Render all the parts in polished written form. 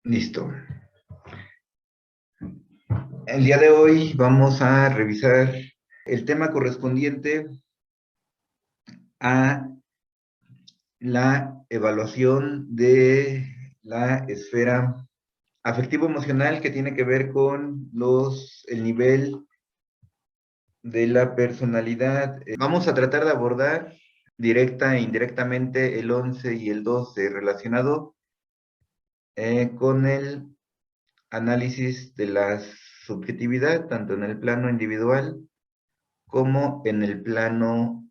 Listo. El día de hoy vamos a revisar el tema correspondiente a la evaluación de la esfera afectivo-emocional que tiene que ver con el nivel de la personalidad. Vamos a tratar de abordar directa e indirectamente el 11 y el 12 relacionado con el análisis de la subjetividad, tanto en el plano individual como en el plano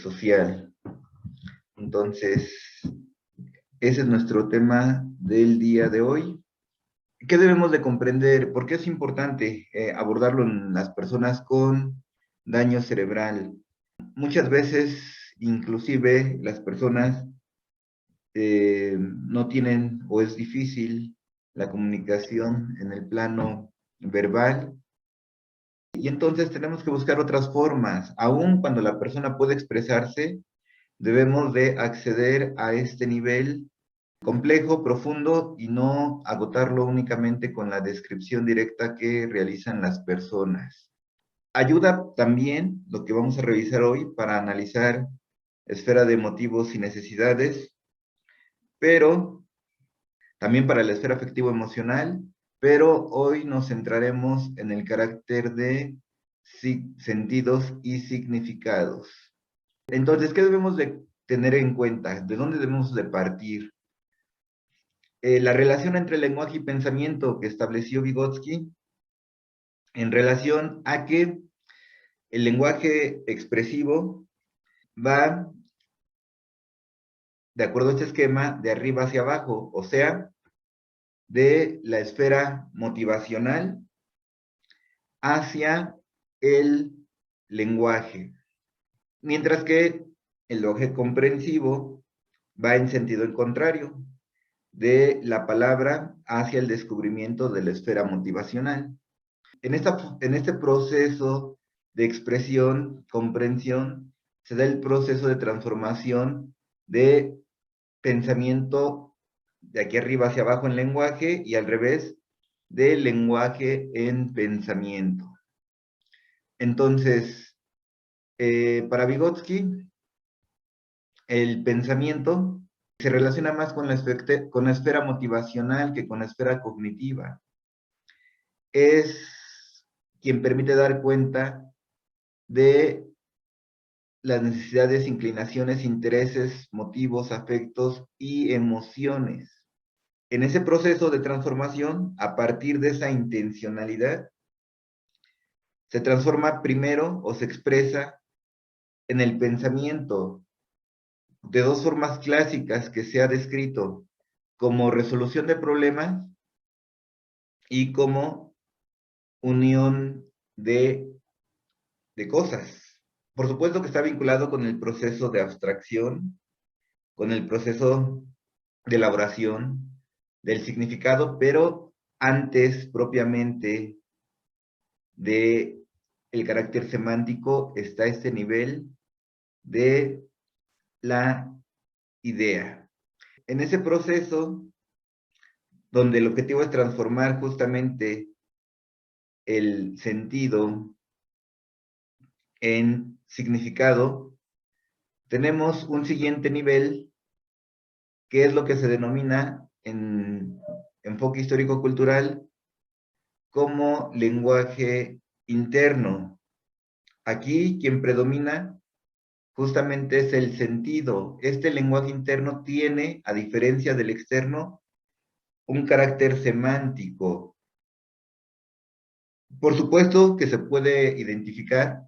social. Entonces, ese es nuestro tema del día de hoy. ¿Qué debemos de comprender? ¿Por qué es importante abordarlo en las personas con daño cerebral? Muchas veces, inclusive, las personas no tienen o es difícil la comunicación en el plano verbal. Y entonces tenemos que buscar otras formas, aun cuando la persona puede expresarse, debemos de acceder a este nivel complejo, profundo y no agotarlo únicamente con la descripción directa que realizan las personas. Ayuda también lo que vamos a revisar hoy para analizar esfera de motivos y necesidades, pero también para la esfera afectivo-emocional, pero hoy nos centraremos en el carácter de sentidos y significados. Entonces, ¿qué debemos de tener en cuenta? ¿De dónde debemos de partir? La relación entre lenguaje y pensamiento que estableció Vygotsky en relación a que el lenguaje expresivo va, de acuerdo a este esquema, de arriba hacia abajo, o sea, de la esfera motivacional hacia el lenguaje, mientras que el lenguaje comprensivo va en sentido contrario, de la palabra hacia el descubrimiento de la esfera motivacional. En este proceso de expresión, comprensión, se da el proceso de transformación de pensamiento de aquí arriba hacia abajo en lenguaje y al revés, de lenguaje en pensamiento. Entonces, para Vygotsky, el pensamiento se relaciona más con la esfera motivacional que con la esfera cognitiva. Es quien permite dar cuenta de las necesidades, inclinaciones, intereses, motivos, afectos y emociones. En ese proceso de transformación, a partir de esa intencionalidad, se transforma primero o se expresa en el pensamiento de dos formas clásicas que se ha descrito como resolución de problemas y como unión de cosas. Por supuesto que está vinculado con el proceso de abstracción, con el proceso de elaboración del significado, pero antes propiamente de el carácter semántico está este nivel de la idea. En ese proceso, donde el objetivo es transformar justamente el sentido en significado, tenemos un siguiente nivel que es lo que se denomina en enfoque histórico-cultural como lenguaje interno. Aquí quien predomina justamente es el sentido. Este lenguaje interno tiene, a diferencia del externo, un carácter semántico. Por supuesto que se puede identificar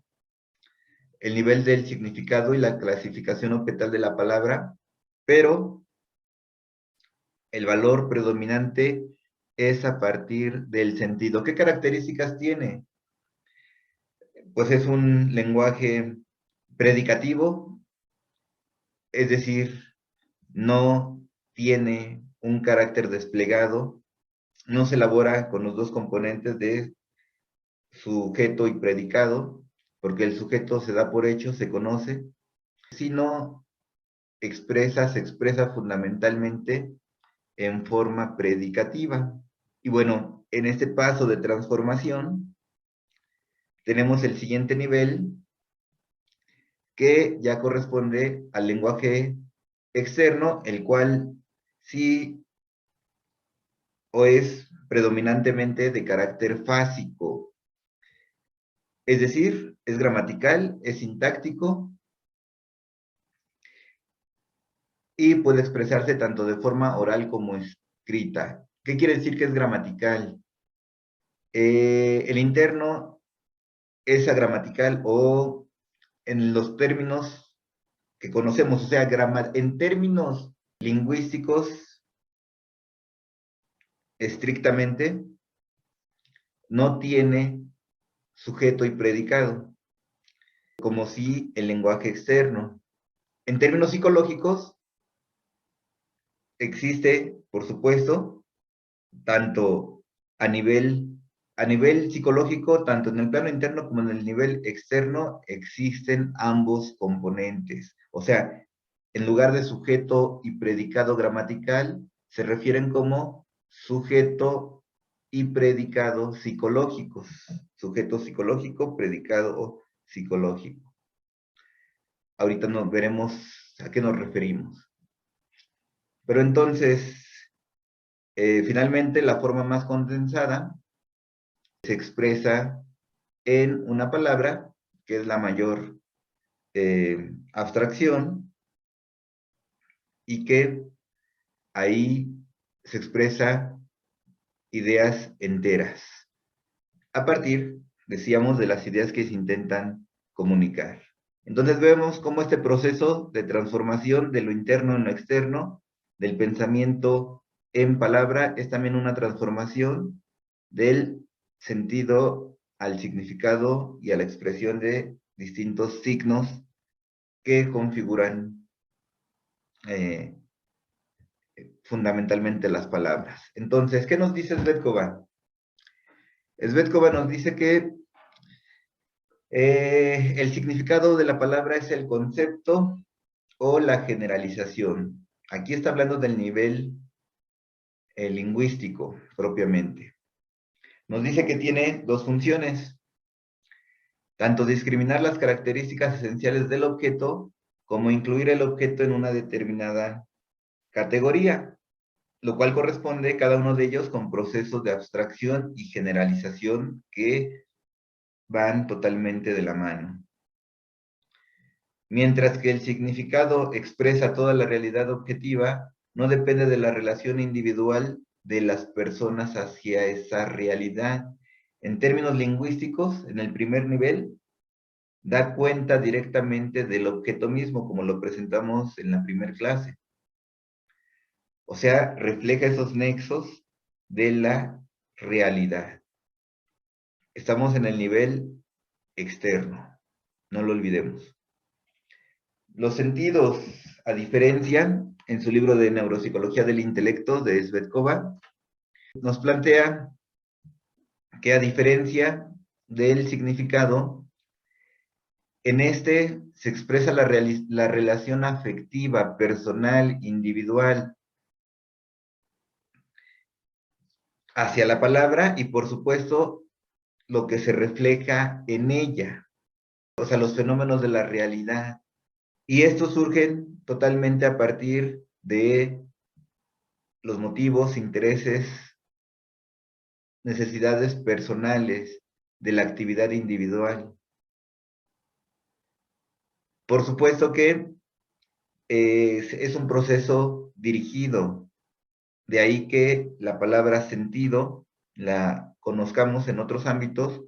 el nivel del significado y la clasificación objetal de la palabra, pero el valor predominante es a partir del sentido. ¿Qué características tiene? Pues es un lenguaje predicativo, es decir, no tiene un carácter desplegado, no se elabora con los dos componentes de sujeto y predicado, porque el sujeto se da por hecho, se conoce, sino se expresa fundamentalmente en forma predicativa. Y bueno, en este paso de transformación, tenemos el siguiente nivel, que ya corresponde al lenguaje externo, el cual sí o es predominantemente de carácter fásico. Es decir, es gramatical, es sintáctico y puede expresarse tanto de forma oral como escrita. ¿Qué quiere decir que es gramatical? El interno es agramatical o en los términos que conocemos, o sea, en términos lingüísticos estrictamente, no tiene sujeto y predicado, como si el lenguaje externo. En términos psicológicos, existe, por supuesto, tanto a nivel psicológico, tanto en el plano interno como en el nivel externo, existen ambos componentes. O sea, en lugar de sujeto y predicado gramatical, se refieren como sujeto y predicado psicológicos. Sujeto psicológico, predicado psicológico. Ahorita nos veremos a qué nos referimos. Pero entonces, finalmente, la forma más condensada se expresa en una palabra, que es la mayor abstracción, y que ahí se expresa ideas enteras, a partir, decíamos, de las ideas que se intentan comunicar. Entonces vemos cómo este proceso de transformación de lo interno en lo externo, del pensamiento en palabra, es también una transformación del sentido al significado y a la expresión de distintos signos que configuran eh, fundamentalmente las palabras. Entonces, ¿qué nos dice Svetkova? Svetkova nos dice que el significado de la palabra es el concepto o la generalización. Aquí está hablando del nivel lingüístico propiamente. Nos dice que tiene dos funciones, tanto discriminar las características esenciales del objeto como incluir el objeto en una determinada categoría, lo cual corresponde cada uno de ellos con procesos de abstracción y generalización que van totalmente de la mano. Mientras que el significado expresa toda la realidad objetiva, no depende de la relación individual de las personas hacia esa realidad. En términos lingüísticos, en el primer nivel, da cuenta directamente del objeto mismo, como lo presentamos en la primera clase. O sea, refleja esos nexos de la realidad. Estamos en el nivel externo, no lo olvidemos. Los sentidos, a diferencia, en su libro de Neuropsicología del Intelecto de Svetkova, nos plantea que a diferencia del significado, en este se expresa la relación afectiva, personal, individual, hacia la palabra y, por supuesto, lo que se refleja en ella, o sea, los fenómenos de la realidad. Y estos surgen totalmente a partir de los motivos, intereses, necesidades personales de la actividad individual. Por supuesto que es un proceso dirigido, de ahí que la palabra sentido la conozcamos en otros ámbitos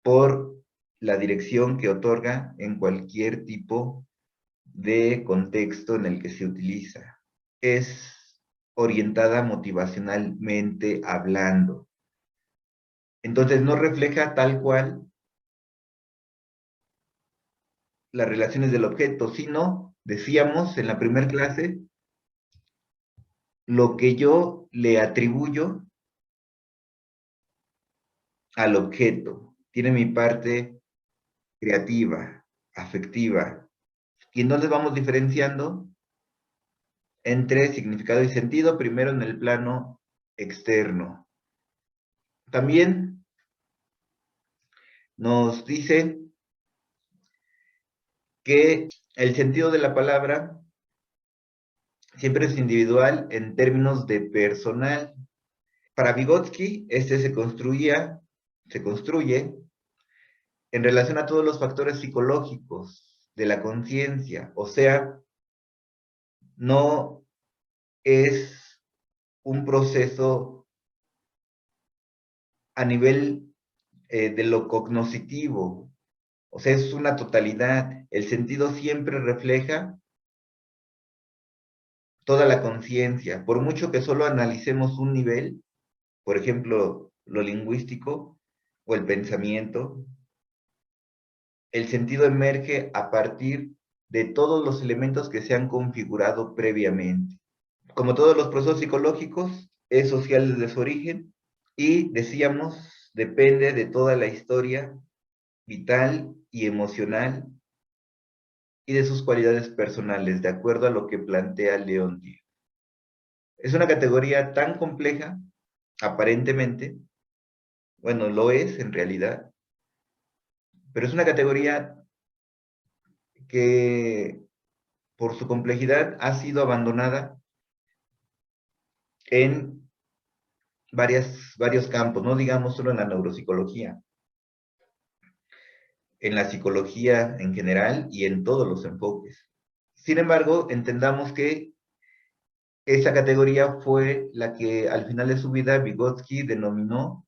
por la dirección que otorga en cualquier tipo de contexto en el que se utiliza. Es orientada motivacionalmente hablando. Entonces no refleja tal cual las relaciones del objeto, sino, decíamos en la primera clase, lo que yo le atribuyo al objeto. Tiene mi parte creativa, afectiva. Y entonces vamos diferenciando entre significado y sentido, primero en el plano externo. También nos dice que el sentido de la palabra siempre es individual en términos de personal. Para Vygotsky, este se construye en relación a todos los factores psicológicos de la conciencia, o sea, no es un proceso a nivel de lo cognoscitivo, o sea, es una totalidad. El sentido siempre refleja toda la conciencia, por mucho que solo analicemos un nivel, por ejemplo, lo lingüístico o el pensamiento, el sentido emerge a partir de todos los elementos que se han configurado previamente. Como todos los procesos psicológicos, es social desde su origen y, decíamos, depende de toda la historia vital y emocional y de sus cualidades personales, de acuerdo a lo que plantea León Diez. Es una categoría tan compleja, aparentemente, bueno, lo es en realidad, pero es una categoría que por su complejidad ha sido abandonada en varios campos, no digamos solo en la neuropsicología, en la psicología en general y en todos los enfoques. Sin embargo, entendamos que esa categoría fue la que al final de su vida Vygotsky denominó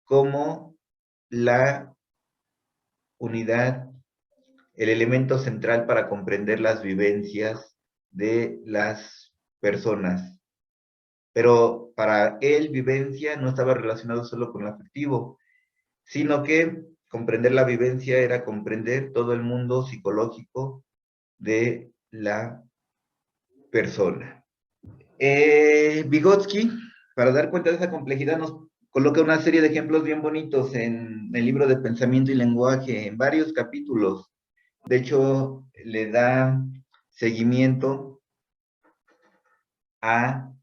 como la unidad, el elemento central para comprender las vivencias de las personas. Pero para él, vivencia no estaba relacionado solo con lo afectivo, sino que comprender la vivencia era comprender todo el mundo psicológico de la persona. Vygotsky, para dar cuenta de esa complejidad, nos coloca una serie de ejemplos bien bonitos en el libro de Pensamiento y Lenguaje, en varios capítulos. De hecho, le da seguimiento a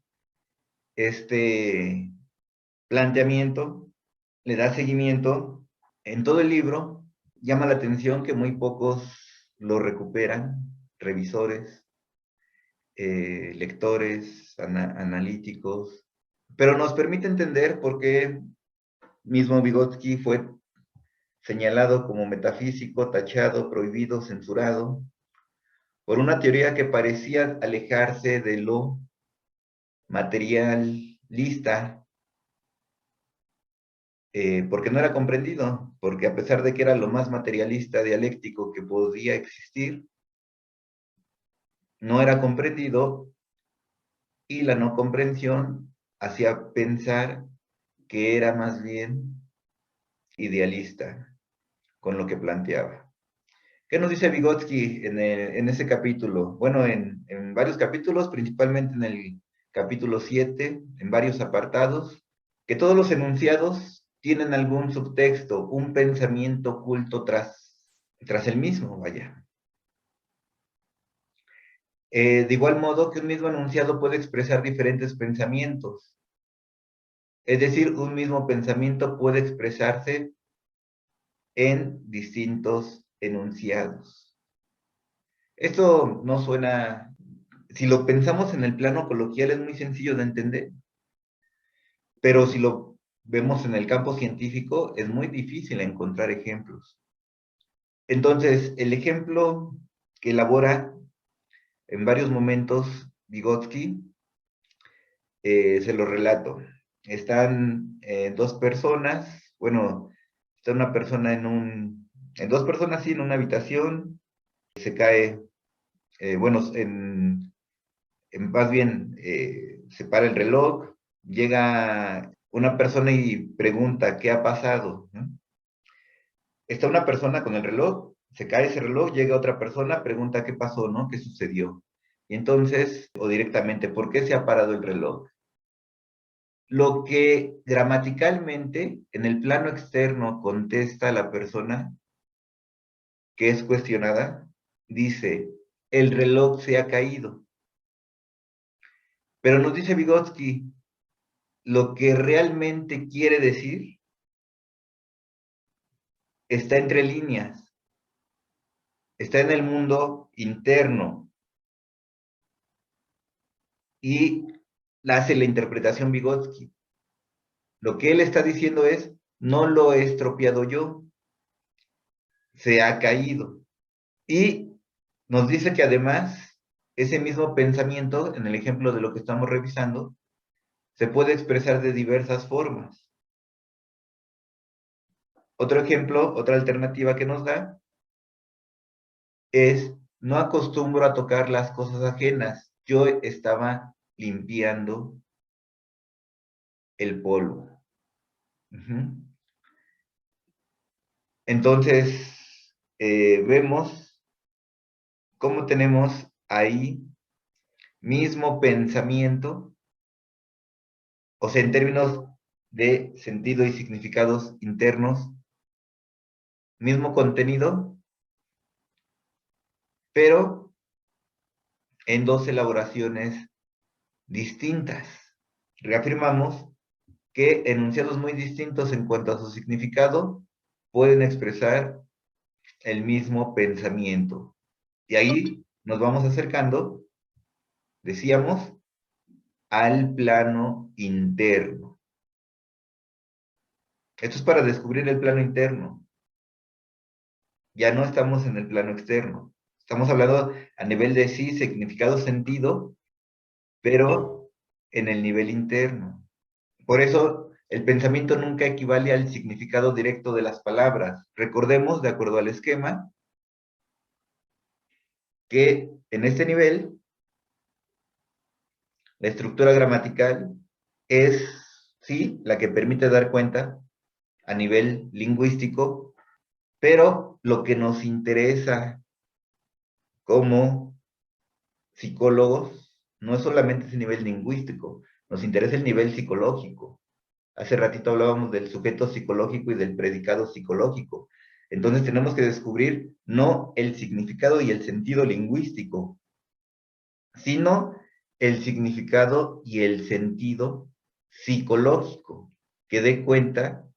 este planteamiento, le da seguimiento en todo el libro. Llama la atención que muy pocos lo recuperan, revisores, lectores, analíticos, pero nos permite entender por qué mismo Vygotsky fue señalado como metafísico, tachado, prohibido, censurado, por una teoría que parecía alejarse de lo materialista, porque no era comprendido, porque a pesar de que era lo más materialista dialéctico que podía existir, no era comprendido y la no comprensión hacía pensar que era más bien idealista con lo que planteaba. ¿Qué nos dice Vygotsky en ese capítulo? Bueno, en varios capítulos, principalmente en el capítulo 7, en varios apartados, que todos los enunciados tienen algún subtexto, un pensamiento oculto tras el mismo, vaya. De igual modo que un mismo enunciado puede expresar diferentes pensamientos. Es decir, un mismo pensamiento puede expresarse en distintos enunciados. Esto no suena, si lo pensamos en el plano coloquial es muy sencillo de entender, pero si lo vemos en el campo científico es muy difícil encontrar ejemplos. Entonces, el ejemplo que elabora en varios momentos Vygotsky, se lo relato. Están dos personas, bueno, está una persona en dos personas, sí, en una habitación, se cae, bueno, más bien, se para el reloj, llega una persona y pregunta, ¿qué ha pasado? ¿No? Está una persona con el reloj, se cae ese reloj, llega otra persona, pregunta, ¿qué pasó? ¿No? ¿Qué sucedió? Y entonces, o directamente, ¿por qué se ha parado el reloj? Lo que gramaticalmente, en el plano externo, contesta la persona que es cuestionada, dice, el reloj se ha caído. Pero nos dice Vygotsky, lo que realmente quiere decir está entre líneas, está en el mundo interno, y hace la interpretación Vygotsky. Lo que él está diciendo es, no lo he estropeado yo, se ha caído. Y nos dice que además, ese mismo pensamiento, en el ejemplo de lo que estamos revisando, se puede expresar de diversas formas. Otro ejemplo, otra alternativa que nos da, es, no acostumbro a tocar las cosas ajenas, yo estaba limpiando el polvo. Entonces, vemos cómo tenemos ahí mismo pensamiento, o sea, en términos de sentido y significados internos, mismo contenido, pero en dos elaboraciones distintas. Reafirmamos que enunciados muy distintos en cuanto a su significado pueden expresar el mismo pensamiento. Y ahí nos vamos acercando, decíamos, al plano interno. Esto es para descubrir el plano interno. Ya no estamos en el plano externo. Estamos hablando a nivel de sí, significado, sentido, pero en el nivel interno. Por eso, el pensamiento nunca equivale al significado directo de las palabras. Recordemos, de acuerdo al esquema, que en este nivel, la estructura gramatical es, sí, la que permite dar cuenta a nivel lingüístico, pero lo que nos interesa como psicólogos no es solamente ese nivel lingüístico, nos interesa el nivel psicológico. Hace ratito hablábamos del sujeto psicológico y del predicado psicológico. Entonces tenemos que descubrir no el significado y el sentido lingüístico, sino el significado y el sentido psicológico, que dé cuenta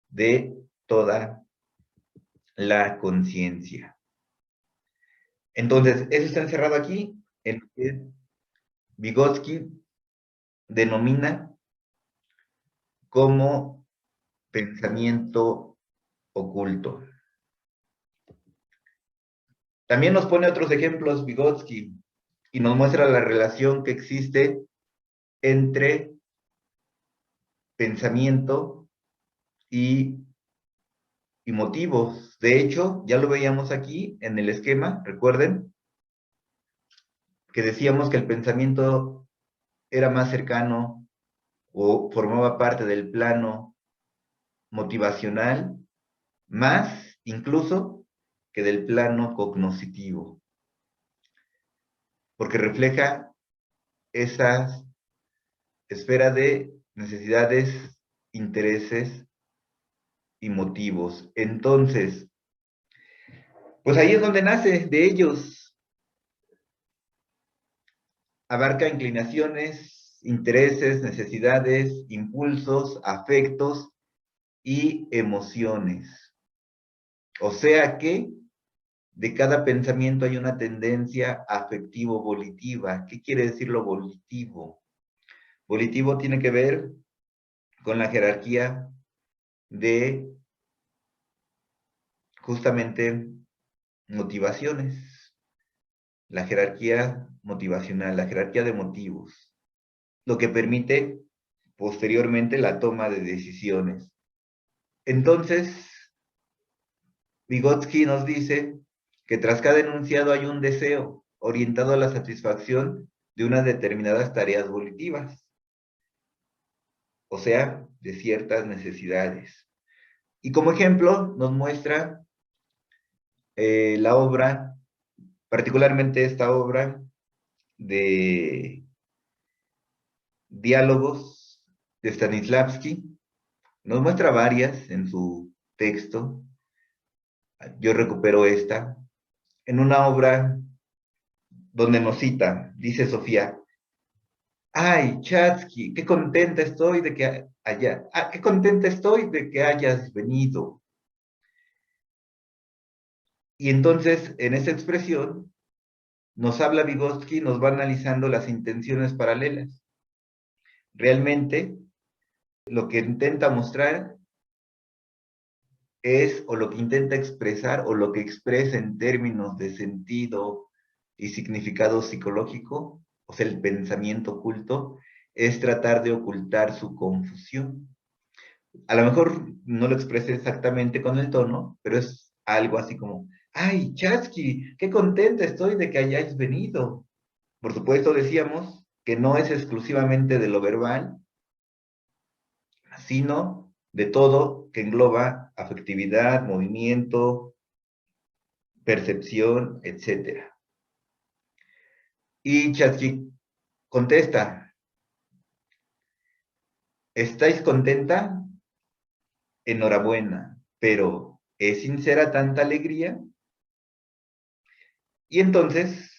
de toda la conciencia. Entonces, eso está encerrado aquí, en lo que Vygotsky denomina como pensamiento oculto. También nos pone otros ejemplos Vygotsky y nos muestra la relación que existe entre pensamiento y motivos. De hecho, ya lo veíamos aquí en el esquema, recuerden, que decíamos que el pensamiento era más cercano o formaba parte del plano motivacional, más incluso que del plano cognoscitivo, porque refleja esa esfera de necesidades, intereses y motivos. Entonces, pues ahí es donde nace de ellos. Abarca inclinaciones, intereses, necesidades, impulsos, afectos y emociones. O sea que de cada pensamiento hay una tendencia afectivo-volitiva. ¿Qué quiere decir lo volitivo? Volitivo tiene que ver con la jerarquía de justamente motivaciones, la jerarquía motivacional, la jerarquía de motivos, lo que permite posteriormente la toma de decisiones. Entonces, Vygotsky nos dice que tras cada enunciado hay un deseo orientado a la satisfacción de unas determinadas tareas volitivas, o sea, de ciertas necesidades. Y como ejemplo nos muestra la obra, particularmente esta obra de diálogos de Stanislavski. Nos muestra varias en su texto. Yo recupero esta. En una obra donde nos cita, dice Sofía, Ay, Chatsky, qué contenta estoy de que qué contenta estoy de que hayas venido. Y entonces, en esa expresión, nos habla Vygotsky, nos va analizando las intenciones paralelas. Realmente, lo que intenta mostrar es, o lo que intenta expresar, o lo que expresa en términos de sentido y significado psicológico, o sea, el pensamiento oculto, es tratar de ocultar su confusión. A lo mejor no lo expresé exactamente con el tono, pero es algo así como, ay, Chatsky, qué contenta estoy de que hayáis venido. Por supuesto, decíamos que no es exclusivamente de lo verbal, sino de todo que engloba afectividad, movimiento, percepción, etcétera. Y Chatsky contesta, ¿estáis contenta? Enhorabuena, pero ¿es sincera tanta alegría? Y entonces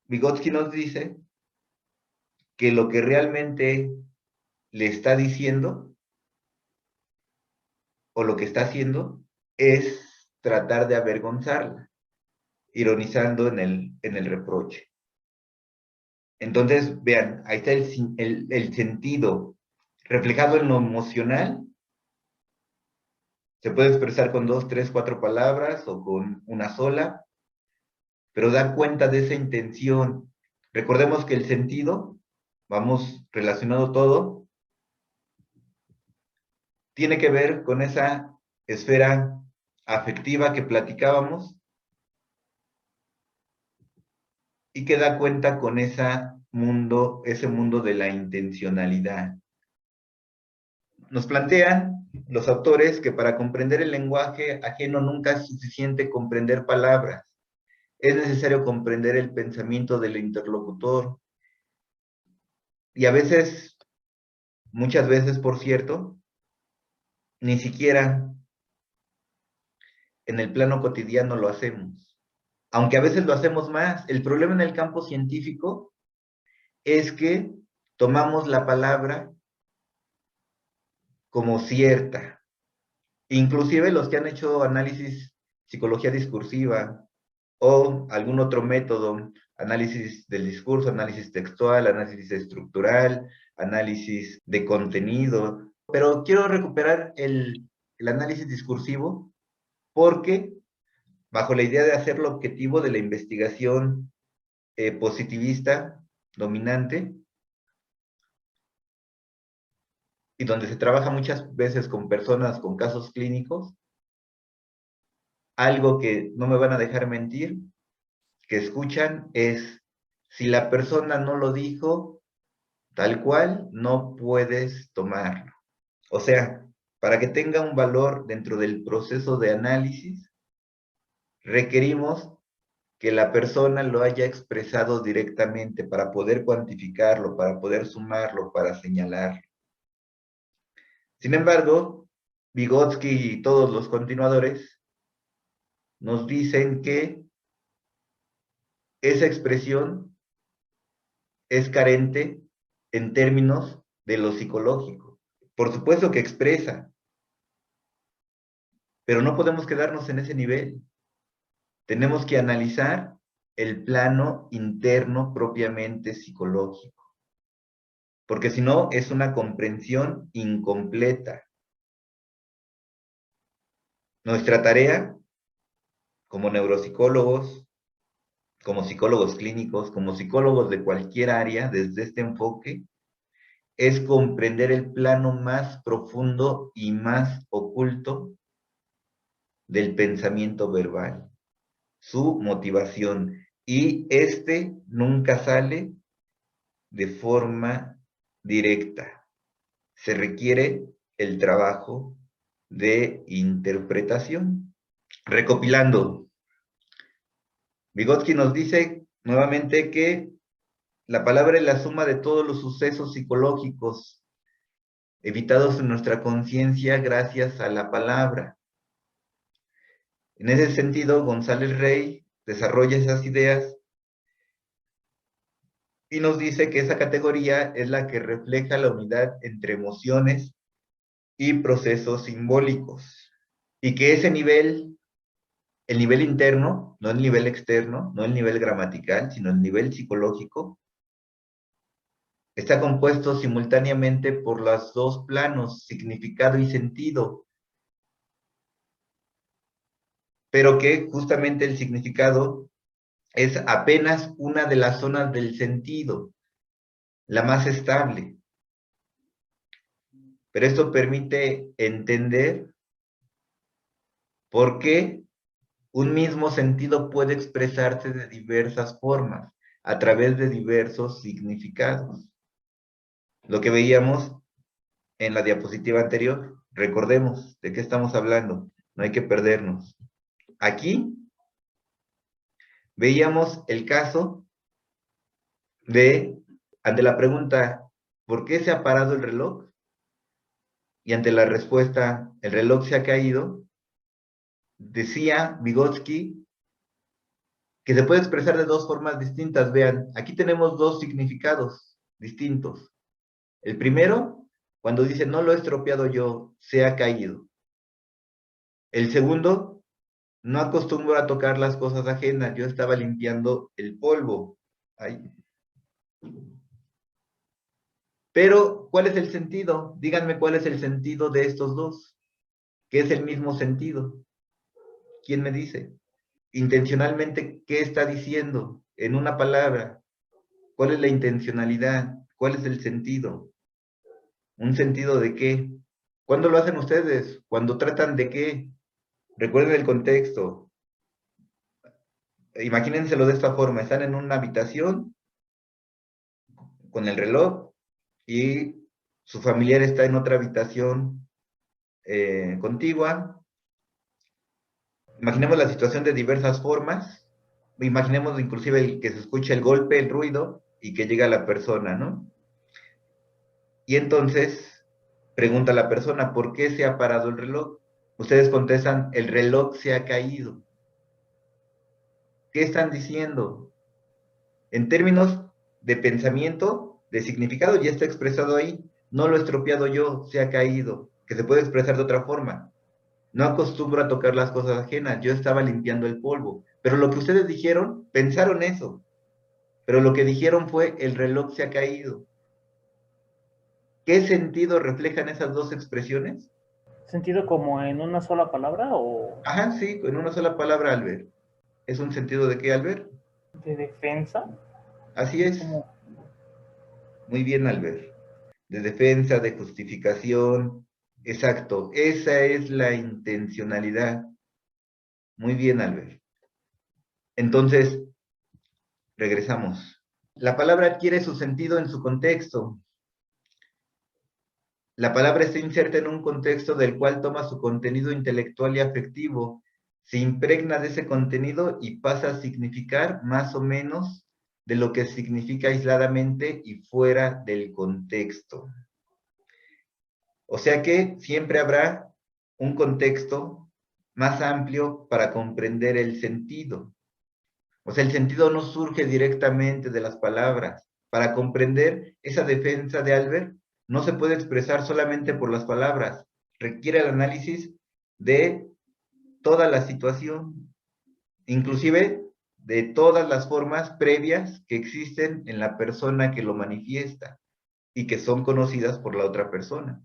Vygotsky nos dice que lo que realmente le está diciendo o lo que está haciendo es tratar de avergonzarla, ironizando en el reproche. Entonces, vean, ahí está el sentido reflejado en lo emocional. Se puede expresar con dos, tres, cuatro palabras o con una sola, pero da cuenta de esa intención. Recordemos que el sentido, vamos relacionado todo, tiene que ver con esa esfera afectiva que platicábamos y que da cuenta con ese mundo de la intencionalidad. Nos plantean los autores que para comprender el lenguaje ajeno nunca es suficiente comprender palabras. Es necesario comprender el pensamiento del interlocutor. Y a veces, muchas veces, por cierto, ni siquiera en el plano cotidiano lo hacemos. Aunque a veces lo hacemos más. El problema en el campo científico es que tomamos la palabra como cierta. Inclusive los que han hecho análisis, psicología discursiva o algún otro método, análisis del discurso, análisis textual, análisis estructural, análisis de contenido. Pero quiero recuperar el análisis discursivo porque bajo la idea de hacerlo objetivo de la investigación positivista dominante, y donde se trabaja muchas veces con personas con casos clínicos, algo que no me van a dejar mentir, que escuchan es, si la persona no lo dijo tal cual, no puedes tomarlo. O sea, para que tenga un valor dentro del proceso de análisis, requerimos que la persona lo haya expresado directamente para poder cuantificarlo, para poder sumarlo, para señalarlo. Sin embargo, Vygotsky y todos los continuadores nos dicen que esa expresión es carente en términos de lo psicológico. Por supuesto que expresa, pero no podemos quedarnos en ese nivel. Tenemos que analizar el plano interno propiamente psicológico, porque si no es una comprensión incompleta. Nuestra tarea como neuropsicólogos, como psicólogos clínicos, como psicólogos de cualquier área, desde este enfoque, es comprender el plano más profundo y más oculto del pensamiento verbal, su motivación. Y este nunca sale de forma directa. Se requiere el trabajo de interpretación. Recopilando, Vygotsky nos dice nuevamente que la palabra es la suma de todos los sucesos psicológicos evitados en nuestra conciencia gracias a la palabra. En ese sentido, González Rey desarrolla esas ideas y nos dice que esa categoría es la que refleja la unidad entre emociones y procesos simbólicos. Y que ese nivel, el nivel interno, no el nivel externo, no el nivel gramatical, sino el nivel psicológico, está compuesto simultáneamente por los dos planos, significado y sentido, pero que justamente el significado es apenas una de las zonas del sentido, la más estable. Pero esto permite entender por qué un mismo sentido puede expresarse de diversas formas, a través de diversos significados. Lo que veíamos en la diapositiva anterior, recordemos de qué estamos hablando, no hay que perdernos. Aquí veíamos el caso de, ante la pregunta, ¿por qué se ha parado el reloj? Y ante la respuesta, el reloj se ha caído, decía Vygotsky que se puede expresar de dos formas distintas. Vean, aquí tenemos dos significados distintos. El primero, cuando dice, no lo he estropeado yo, se ha caído. El segundo, no acostumbro a tocar las cosas ajenas, yo estaba limpiando el polvo. Ay. Pero, ¿cuál es el sentido? Díganme cuál es el sentido de estos dos, que es el mismo sentido. ¿Quién me dice? Intencionalmente, ¿qué está diciendo en una palabra? ¿Cuál es la intencionalidad? ¿Cuál es el sentido? ¿Un sentido de qué? ¿Cuándo lo hacen ustedes? ¿Cuando tratan de qué? Recuerden el contexto. Imagínenselo de esta forma. Están en una habitación con el reloj y su familiar está en otra habitación contigua. Imaginemos la situación de diversas formas. Imaginemos inclusive que se escuche el golpe, el ruido y que llega la persona, ¿no? Y entonces pregunta la persona, ¿por qué se ha parado el reloj? Ustedes contestan, el reloj se ha caído. ¿Qué están diciendo? En términos de pensamiento, de significado, ya está expresado ahí. No lo he estropeado yo, se ha caído, que se puede expresar de otra forma. No acostumbro a tocar las cosas ajenas, yo estaba limpiando el polvo. Pero lo que ustedes dijeron, pensaron eso. Pero lo que dijeron fue, el reloj se ha caído. ¿Qué sentido reflejan esas dos expresiones? ¿Sentido como en una sola palabra o Ajá, sí, en una sola palabra, Albert. ¿Es un sentido de qué, Albert? de defensa? Así es. Como, Muy bien, Albert. De defensa, de justificación. Exacto. Esa es la intencionalidad. Muy bien, Albert. Entonces, regresamos. La palabra adquiere su sentido en su contexto. La palabra está inserta en un contexto del cual toma su contenido intelectual y afectivo, se impregna de ese contenido y pasa a significar más o menos de lo que significa aisladamente y fuera del contexto. O sea que siempre habrá un contexto más amplio para comprender el sentido. O sea, el sentido no surge directamente de las palabras. Para comprender esa defensa de Albert, no se puede expresar solamente por las palabras. Requiere el análisis de toda la situación, inclusive de todas las formas previas que existen en la persona que lo manifiesta y que son conocidas por la otra persona.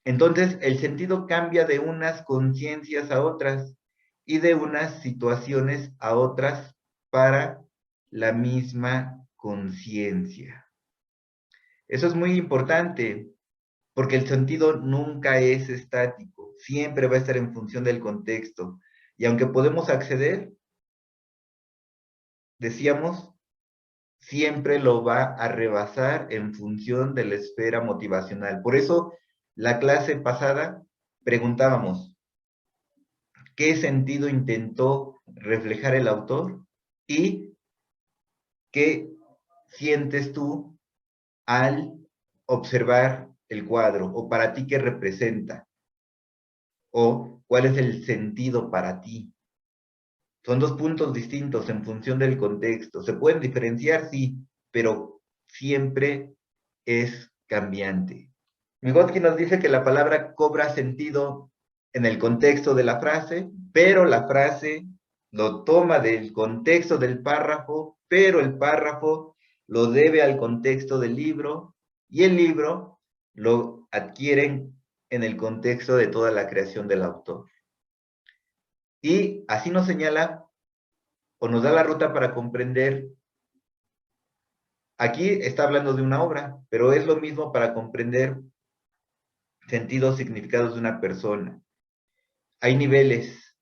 Entonces, el sentido cambia de unas conciencias a otras y de unas situaciones a otras para la misma conciencia. Eso es muy importante porque el sentido nunca es estático, siempre va a estar en función del contexto. Y aunque podemos acceder, decíamos, siempre lo va a rebasar en función de la esfera motivacional. Por eso, la clase pasada preguntábamos, ¿qué sentido intentó reflejar el autor? ¿Y qué sientes tú al observar el cuadro? ¿O para ti qué representa? ¿O cuál es el sentido para ti? Son dos puntos distintos en función del contexto. ¿Se pueden diferenciar? Sí, pero siempre es cambiante. Vygotsky nos dice que la palabra cobra sentido en el contexto de la frase, pero la frase lo toma del contexto del párrafo, pero el párrafo lo debe al contexto del libro, y el libro lo adquieren en el contexto de toda la creación del autor. Y así nos señala o nos da la ruta para comprender. Aquí está hablando de una obra, pero es lo mismo para comprender sentidos, significados de una persona. Hay niveles,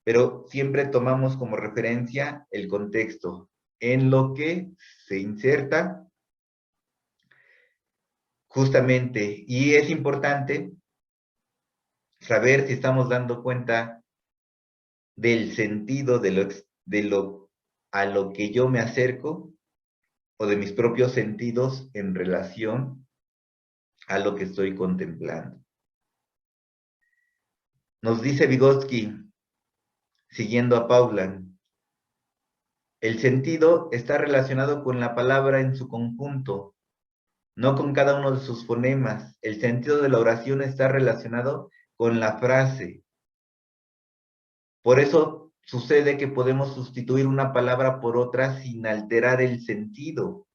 pero siempre tomamos como referencia el contexto en lo que se inserta justamente. Y es importante saber si estamos dando cuenta del sentido a lo que yo me acerco o de mis propios sentidos en relación a lo que estoy contemplando. Nos dice Vygotsky, siguiendo a Paulan, el sentido está relacionado con la palabra en su conjunto, no con cada uno de sus fonemas. El sentido de la oración está relacionado con la frase. Por eso sucede que podemos sustituir una palabra por otra sin alterar el sentido.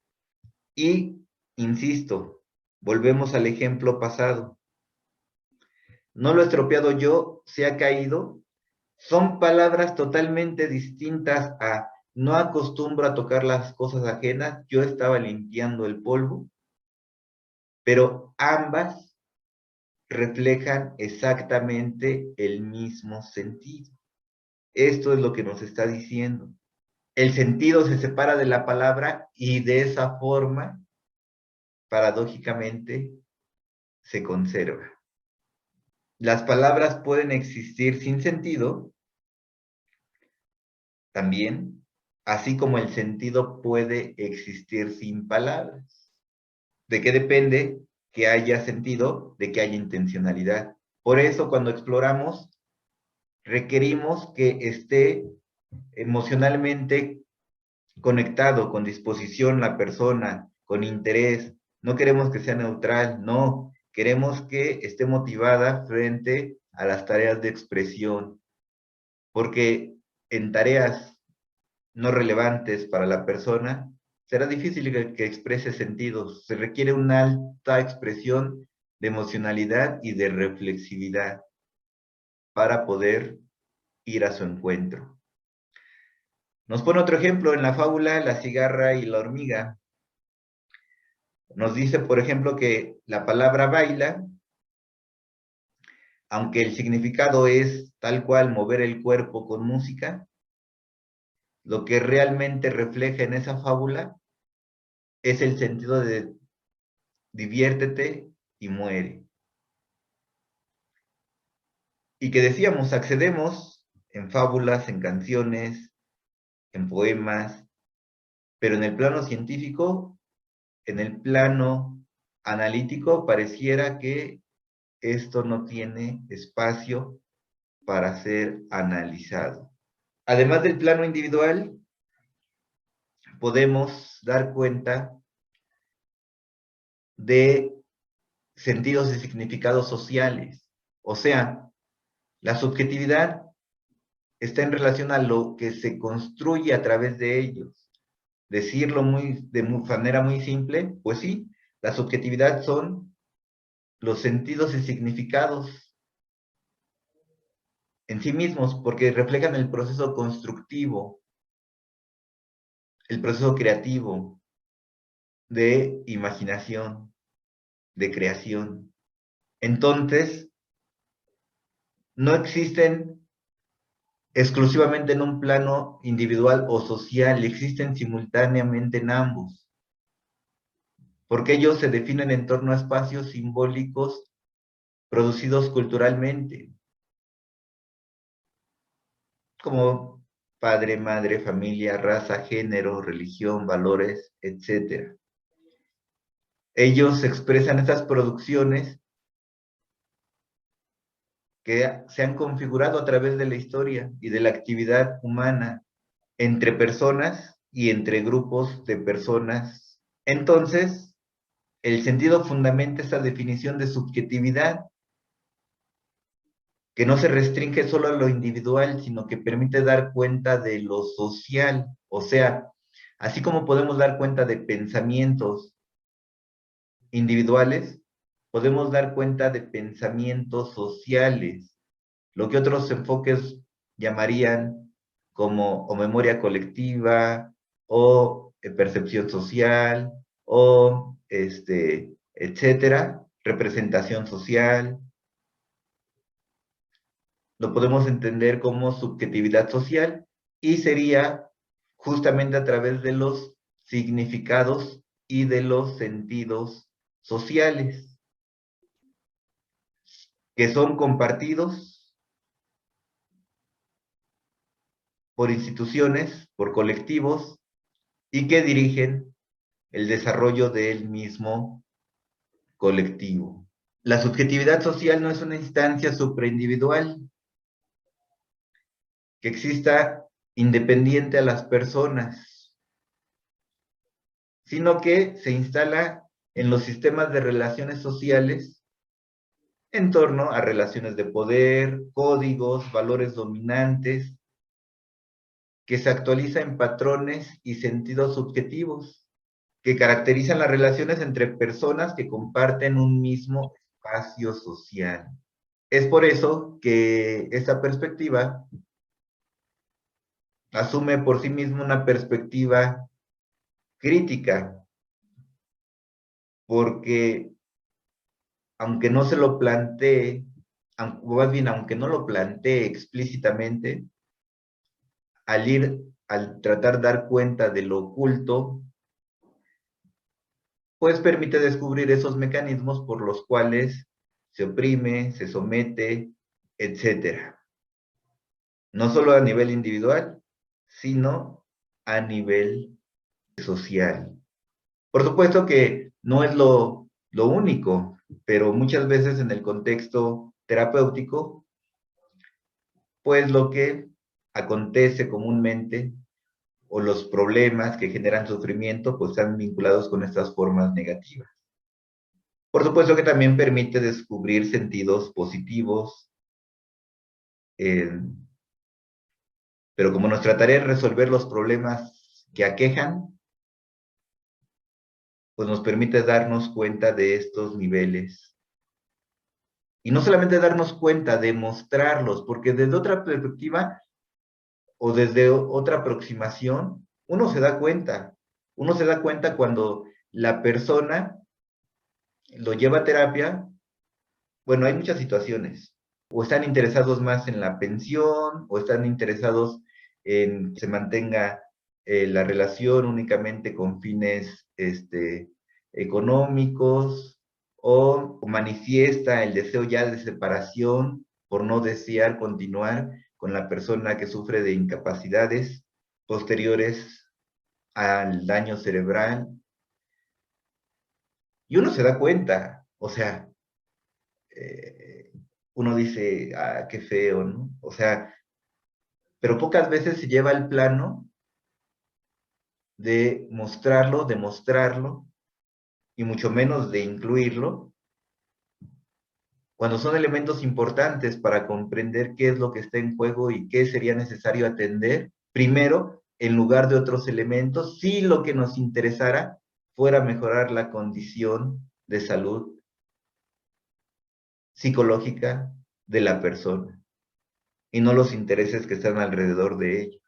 Y, insisto, volvemos al ejemplo pasado. No lo estropeado yo, se ha caído. Son palabras totalmente distintas a no acostumbro a tocar las cosas ajenas, yo estaba limpiando el polvo, pero ambas reflejan exactamente el mismo sentido. Esto es lo que nos está diciendo. El sentido se separa de la palabra y de esa forma, paradójicamente, se conserva. Las palabras pueden existir sin sentido, también, así como el sentido puede existir sin palabras. ¿De qué depende que haya sentido? De que haya intencionalidad. Por eso, cuando exploramos, requerimos que esté emocionalmente conectado, con disposición la persona, con interés. No queremos que sea neutral, no. Queremos que esté motivada frente a las tareas de expresión. Porque en tareas no relevantes para la persona, será difícil que exprese sentidos. Se requiere una alta expresión de emocionalidad y de reflexividad para poder ir a su encuentro. Nos pone otro ejemplo en la fábula La cigarra y la hormiga. Nos dice, por ejemplo, que la palabra baila, aunque el significado es tal cual mover el cuerpo con música, lo que realmente refleja en esa fábula es el sentido de diviértete y muere. Y que decíamos, accedemos en fábulas, en canciones, en poemas, pero en el plano científico, en el plano analítico, pareciera que esto no tiene espacio para ser analizado. Además del plano individual, podemos dar cuenta de sentidos y significados sociales. O sea, la subjetividad está en relación a lo que se construye a través de ellos. Decirlo de manera muy simple, pues sí, la subjetividad son los sentidos y significados en sí mismos, porque reflejan el proceso constructivo, el proceso creativo de imaginación, de creación. Entonces, no existen exclusivamente en un plano individual o social, existen simultáneamente en ambos, porque ellos se definen en torno a espacios simbólicos producidos culturalmente, como padre, madre, familia, raza, género, religión, valores, etc. Ellos expresan estas producciones que se han configurado a través de la historia y de la actividad humana entre personas y entre grupos de personas Entonces, el sentido fundamenta esta definición de subjetividad, que no se restringe solo a lo individual, sino que permite dar cuenta de lo social. O sea, así como podemos dar cuenta de pensamientos individuales, podemos dar cuenta de pensamientos sociales, lo que otros enfoques llamarían como o memoria colectiva o percepción social o etcétera, representación social. Lo podemos entender como subjetividad social y sería justamente a través de los significados y de los sentidos sociales, que son compartidos por instituciones, por colectivos, y que dirigen el desarrollo del mismo colectivo. La subjetividad social no es una instancia supraindividual que exista independiente a las personas, sino que se instala en los sistemas de relaciones sociales en torno a relaciones de poder, códigos, valores dominantes, que se actualiza en patrones y sentidos subjetivos, que caracterizan las relaciones entre personas que comparten un mismo espacio social. Es por eso que esta perspectiva asume por sí misma una perspectiva crítica, porque aunque no se lo plantee, o más bien aunque no lo plantee explícitamente, al tratar de dar cuenta de lo oculto, pues permite descubrir esos mecanismos por los cuales se oprime, se somete, etcétera. No solo a nivel individual, sino a nivel social. Por supuesto que no es lo único, pero muchas veces en el contexto terapéutico, pues lo que acontece comúnmente o los problemas que generan sufrimiento, pues están vinculados con estas formas negativas. Por supuesto que también permite descubrir sentidos positivos, eh, pero como nuestra tarea es resolver los problemas que aquejan, pues nos permite darnos cuenta de estos niveles. Y no solamente darnos cuenta, demostrarlos, porque desde otra perspectiva o desde otra aproximación, uno se da cuenta cuando la persona lo lleva a terapia. Bueno, hay muchas situaciones. O están interesados más en la pensión, o están interesados en que se mantenga la relación únicamente con fines económicos, o manifiesta el deseo ya de separación por no desear continuar con la persona que sufre de incapacidades posteriores al daño cerebral. Y uno se da cuenta, o sea, uno dice, ah, qué feo, ¿no? O sea, pero pocas veces se lleva al plano de mostrarlo, demostrarlo, y mucho menos de incluirlo, cuando son elementos importantes para comprender qué es lo que está en juego y qué sería necesario atender, primero, en lugar de otros elementos, si lo que nos interesara fuera mejorar la condición de salud psicológica de la persona, y no los intereses que están alrededor de ella.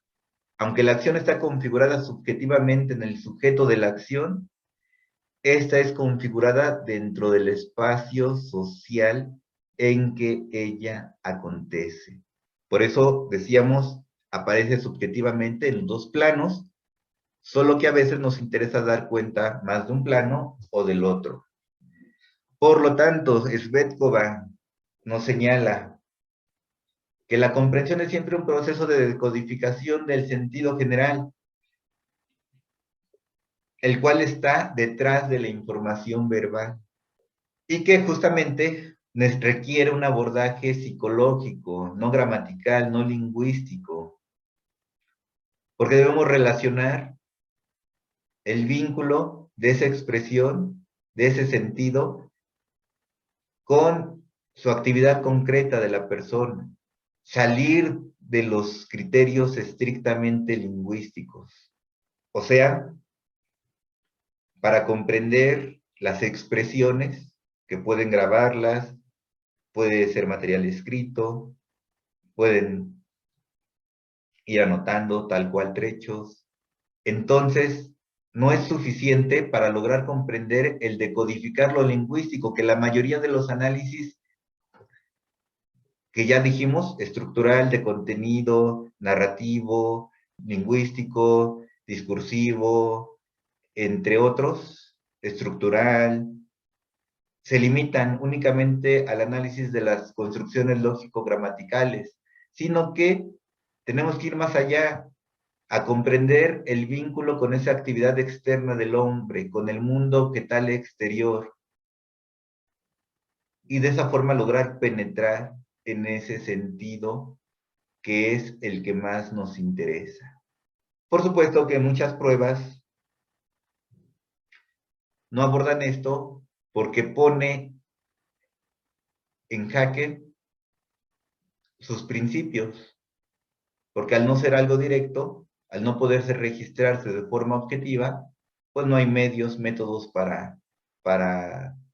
Aunque la acción está configurada subjetivamente en el sujeto de la acción, esta es configurada dentro del espacio social en que ella acontece. Por eso decíamos, aparece subjetivamente en dos planos, solo que a veces nos interesa dar cuenta más de un plano o del otro. Por lo tanto, Svetkova nos señala que la comprensión es siempre un proceso de decodificación del sentido general, el cual está detrás de la información verbal y que justamente nos requiere un abordaje psicológico, no gramatical, no lingüístico, porque debemos relacionar el vínculo de esa expresión, de ese sentido, con su actividad concreta de la persona. Salir de los criterios estrictamente lingüísticos. O sea, para comprender las expresiones, que pueden grabarlas, puede ser material escrito, pueden ir anotando tal cual trechos. Entonces, no es suficiente para lograr comprender el decodificar lo lingüístico, que la mayoría de los análisis que ya dijimos, estructural, de contenido, narrativo, lingüístico, discursivo, entre otros, estructural, se limitan únicamente al análisis de las construcciones lógico-gramaticales, sino que tenemos que ir más allá, a comprender el vínculo con esa actividad externa del hombre, con el mundo que tal exterior, y de esa forma lograr penetrar en ese sentido que es el que más nos interesa. Por supuesto que muchas pruebas no abordan esto porque pone en jaque sus principios, porque al no ser algo directo, al no poderse registrarse de forma objetiva, pues no hay medios, métodos para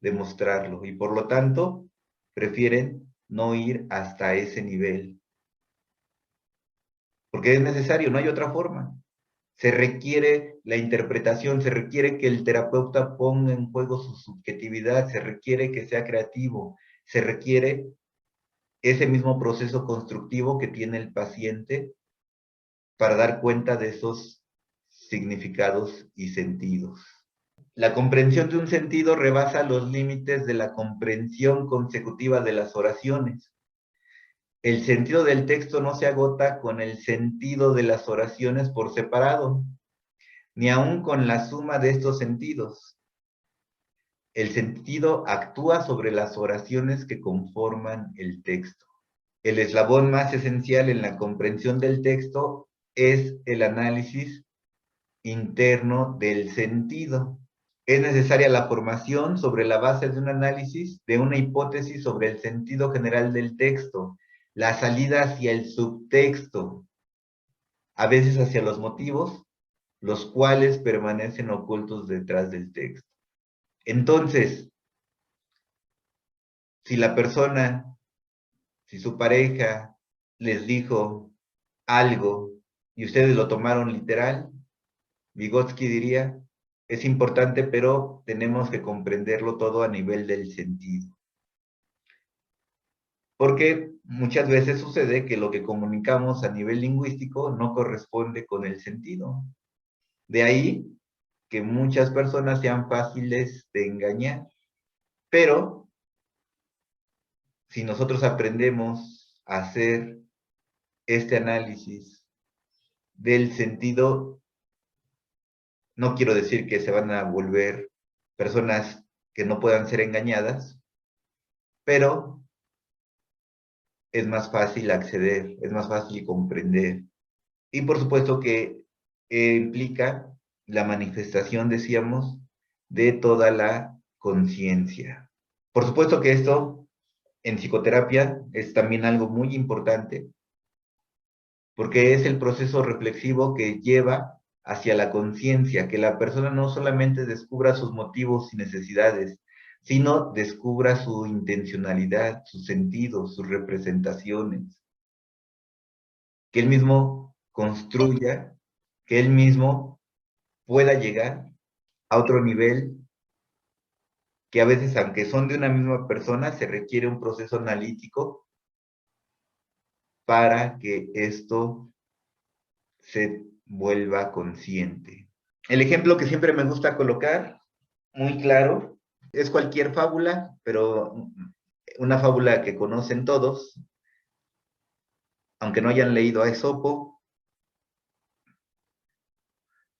demostrarlo, y por lo tanto prefieren no ir hasta ese nivel, porque es necesario, no hay otra forma. Se requiere la interpretación, se requiere que el terapeuta ponga en juego su subjetividad, se requiere que sea creativo, se requiere ese mismo proceso constructivo que tiene el paciente para dar cuenta de esos significados y sentidos. La comprensión de un sentido rebasa los límites de la comprensión consecutiva de las oraciones. El sentido del texto no se agota con el sentido de las oraciones por separado, ni aun con la suma de estos sentidos. El sentido actúa sobre las oraciones que conforman el texto. El eslabón más esencial en la comprensión del texto es el análisis interno del sentido. Es necesaria la formación sobre la base de un análisis, de una hipótesis sobre el sentido general del texto, la salida hacia el subtexto, a veces hacia los motivos, los cuales permanecen ocultos detrás del texto. Entonces, si la persona, si su pareja les dijo algo y ustedes lo tomaron literal, Vygotsky diría, es importante, pero tenemos que comprenderlo todo a nivel del sentido. Porque muchas veces sucede que lo que comunicamos a nivel lingüístico no corresponde con el sentido. De ahí que muchas personas sean fáciles de engañar. Pero si nosotros aprendemos a hacer este análisis del sentido, no quiero decir que se van a volver personas que no puedan ser engañadas, pero es más fácil acceder, es más fácil comprender. Y por supuesto que implica la manifestación, decíamos, de toda la conciencia. Por supuesto que esto en psicoterapia es también algo muy importante, porque es el proceso reflexivo que lleva hacia la conciencia, que la persona no solamente descubra sus motivos y necesidades, sino descubra su intencionalidad, sus sentidos, sus representaciones, que él mismo construya, que él mismo pueda llegar a otro nivel, que a veces, aunque son de una misma persona, se requiere un proceso analítico para que esto se vuelva consciente. El ejemplo que siempre me gusta colocar, muy claro, es cualquier fábula, pero una fábula que conocen todos, aunque no hayan leído a Esopo,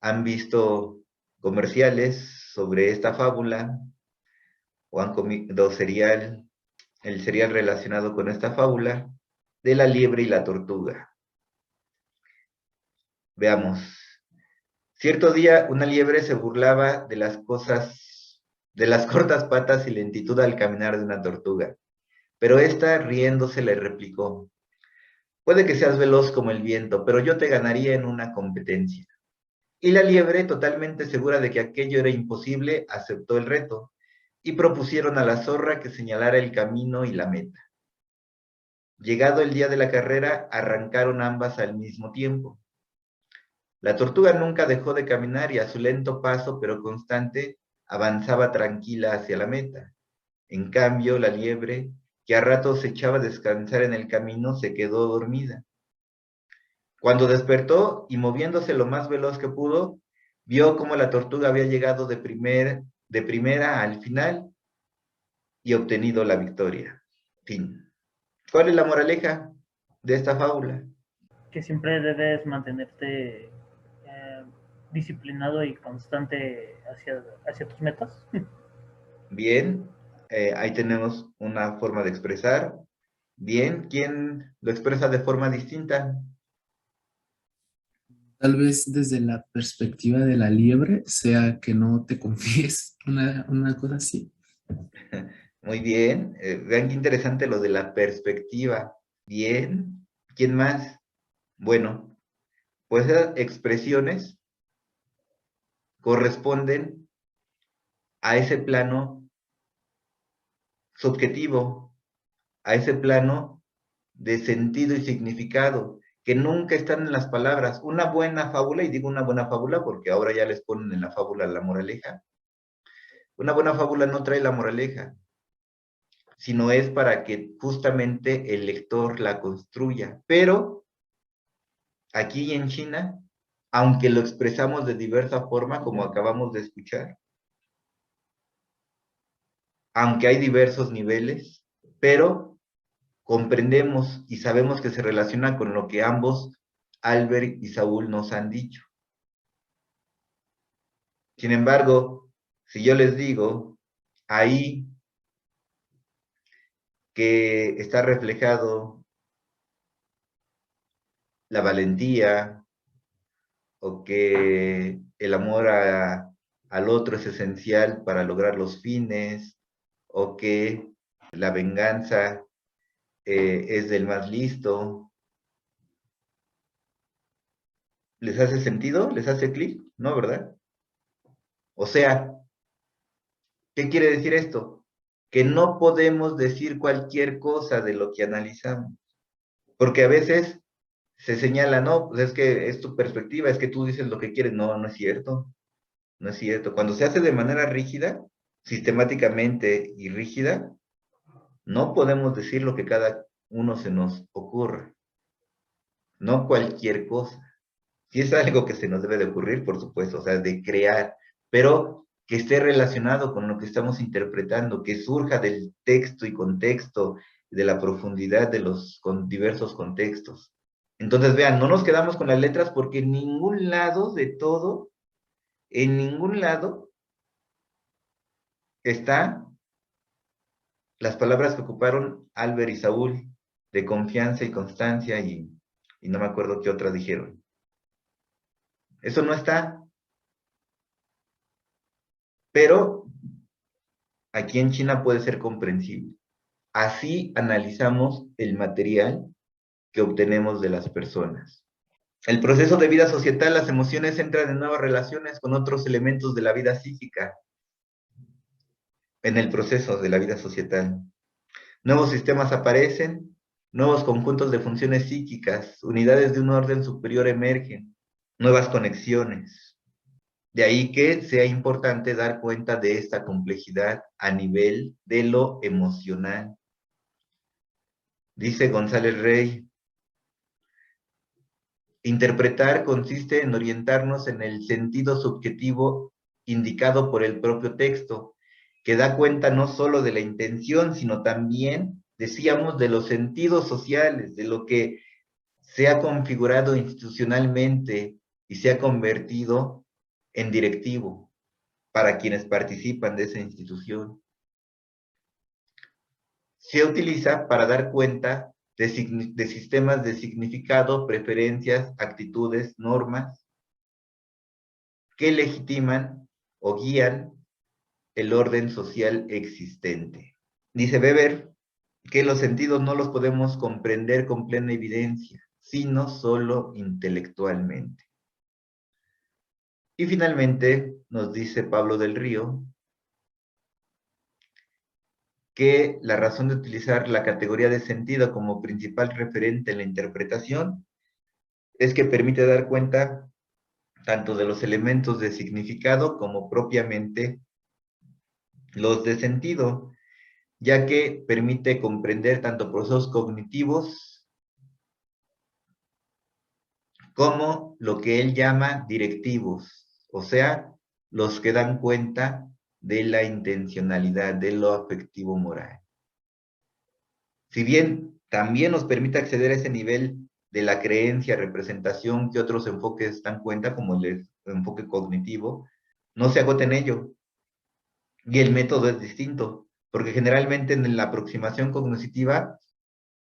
han visto comerciales sobre esta fábula o han comido cereal, el cereal relacionado con esta fábula, de la liebre y la tortuga. Veamos. Cierto día, una liebre se burlaba de las cosas, de las cortas patas y lentitud al caminar de una tortuga, pero ésta, riéndose, le replicó: puede que seas veloz como el viento, pero yo te ganaría en una competencia. Y la liebre, totalmente segura de que aquello era imposible, aceptó el reto, y propusieron a la zorra que señalara el camino y la meta. Llegado el día de la carrera, arrancaron ambas al mismo tiempo. La tortuga nunca dejó de caminar y a su lento paso, pero constante, avanzaba tranquila hacia la meta. En cambio, la liebre, que a ratos se echaba a descansar en el camino, se quedó dormida. Cuando despertó y moviéndose lo más veloz que pudo, vio cómo la tortuga había llegado de primera al final y obtenido la victoria. Fin. ¿Cuál es la moraleja de esta fábula? Que siempre debes mantenerte disciplinado y constante hacia tus metas. Bien, ahí tenemos una forma de expresar. Bien, ¿quién lo expresa de forma distinta? Tal vez desde la perspectiva de la liebre sea que no te confíes, una cosa así. Muy bien, vean qué interesante lo de la perspectiva. Bien, ¿quién más? Bueno, pues esas expresiones corresponden a ese plano subjetivo, a ese plano de sentido y significado, que nunca están en las palabras. Una buena fábula, y digo una buena fábula porque ahora ya les ponen en la fábula la moraleja, una buena fábula no trae la moraleja, sino es para que justamente el lector la construya. Pero aquí en China, aunque lo expresamos de diversa forma, como acabamos de escuchar, aunque hay diversos niveles, pero comprendemos y sabemos que se relaciona con lo que ambos, Albert y Saúl, nos han dicho. Sin embargo, si yo les digo ahí que está reflejado la valentía o que el amor al otro es esencial para lograr los fines, o que la venganza es del más listo, ¿les hace sentido? ¿Les hace clic? ¿No, verdad? O sea, ¿qué quiere decir esto? Que no podemos decir cualquier cosa de lo que analizamos, porque a veces se señala, no, pues es que es tu perspectiva, es que tú dices lo que quieres. No, no es cierto, no es cierto. Cuando se hace de manera rígida, sistemáticamente y rígida, no podemos decir lo que cada uno se nos ocurre, no cualquier cosa. Si es algo que se nos debe de ocurrir, por supuesto, o sea, de crear, pero que esté relacionado con lo que estamos interpretando, que surja del texto y contexto, de la profundidad de los diversos contextos. Entonces, vean, no nos quedamos con las letras porque en ningún lado de todo, en ningún lado están las palabras que ocuparon Albert y Saúl, de confianza y constancia, y no me acuerdo qué otras dijeron. Eso no está, pero aquí en China puede ser comprensible. Así analizamos el material que obtenemos de las personas. El proceso de vida societal, las emociones entran en nuevas relaciones con otros elementos de la vida psíquica, en el proceso de la vida societal. Nuevos sistemas aparecen, nuevos conjuntos de funciones psíquicas, unidades de un orden superior emergen, nuevas conexiones. De ahí que sea importante dar cuenta de esta complejidad a nivel de lo emocional. Dice González Rey, interpretar consiste en orientarnos en el sentido subjetivo indicado por el propio texto, que da cuenta no solo de la intención, sino también, decíamos, de los sentidos sociales, de lo que se ha configurado institucionalmente y se ha convertido en directivo para quienes participan de esa institución. Se utiliza para dar cuenta de sistemas de significado, preferencias, actitudes, normas, que legitiman o guían el orden social existente. Dice Weber que los sentidos no los podemos comprender con plena evidencia, sino solo intelectualmente. Y finalmente nos dice Pablo del Río que la razón de utilizar la categoría de sentido como principal referente en la interpretación es que permite dar cuenta tanto de los elementos de significado como propiamente los de sentido, ya que permite comprender tanto procesos cognitivos como lo que él llama directivos, o sea, los que dan cuenta de la intencionalidad, de lo afectivo moral. Si bien también nos permite acceder a ese nivel de la creencia, representación que otros enfoques dan cuenta, como el enfoque cognitivo, no se agota en ello. Y el método es distinto, porque generalmente en la aproximación cognitiva,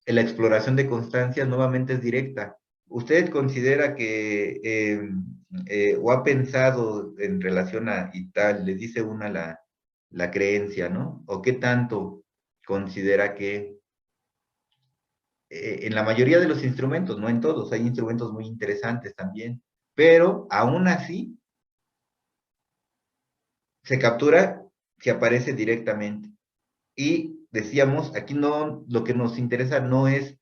la exploración de constancias nuevamente es directa. ¿Usted considera que, o ha pensado en relación a y tal, le dice una la creencia, ¿no? ¿O qué tanto considera que en la mayoría de los instrumentos, no en todos, hay instrumentos muy interesantes también, pero aún así se captura si aparece directamente? Y decíamos, aquí no, lo que nos interesa no es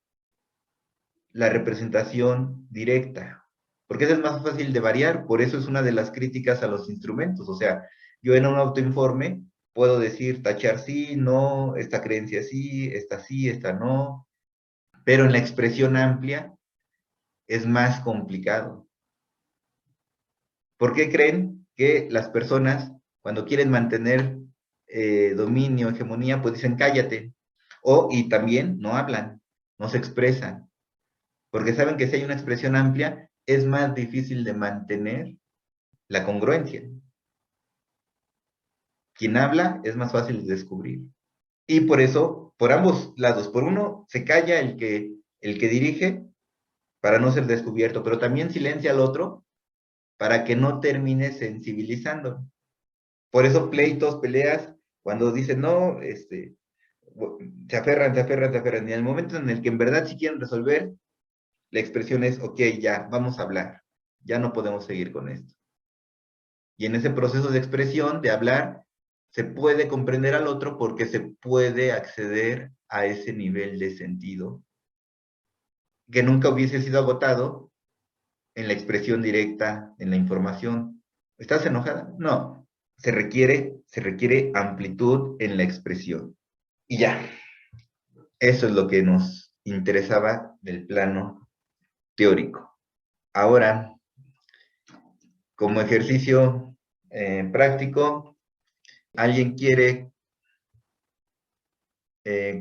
la representación directa, porque eso es más fácil de variar, por eso es una de las críticas a los instrumentos. O sea, yo en un autoinforme puedo decir, tachar sí, no, esta creencia sí, esta no, pero en la expresión amplia es más complicado. ¿Por qué creen que las personas, cuando quieren mantener dominio, hegemonía, pues dicen cállate? Y también no hablan, no se expresan, porque saben que si hay una expresión amplia, es más difícil de mantener la congruencia. Quien habla es más fácil de descubrir. Y por eso, por ambos lados, por uno, se calla el que dirige para no ser descubierto, pero también silencia al otro para que no termine sensibilizando. Por eso pleitos, peleas, cuando dicen no, se aferran, y en el momento en el que en verdad sí quieren resolver, la expresión es, ok, ya, vamos a hablar, ya no podemos seguir con esto. Y en ese proceso de expresión, de hablar, se puede comprender al otro porque se puede acceder a ese nivel de sentido que nunca hubiese sido agotado en la expresión directa, en la información. ¿Estás enojada? No. Se requiere amplitud en la expresión. Y ya. Eso es lo que nos interesaba del plano teórico. Ahora, como ejercicio práctico, ¿alguien quiere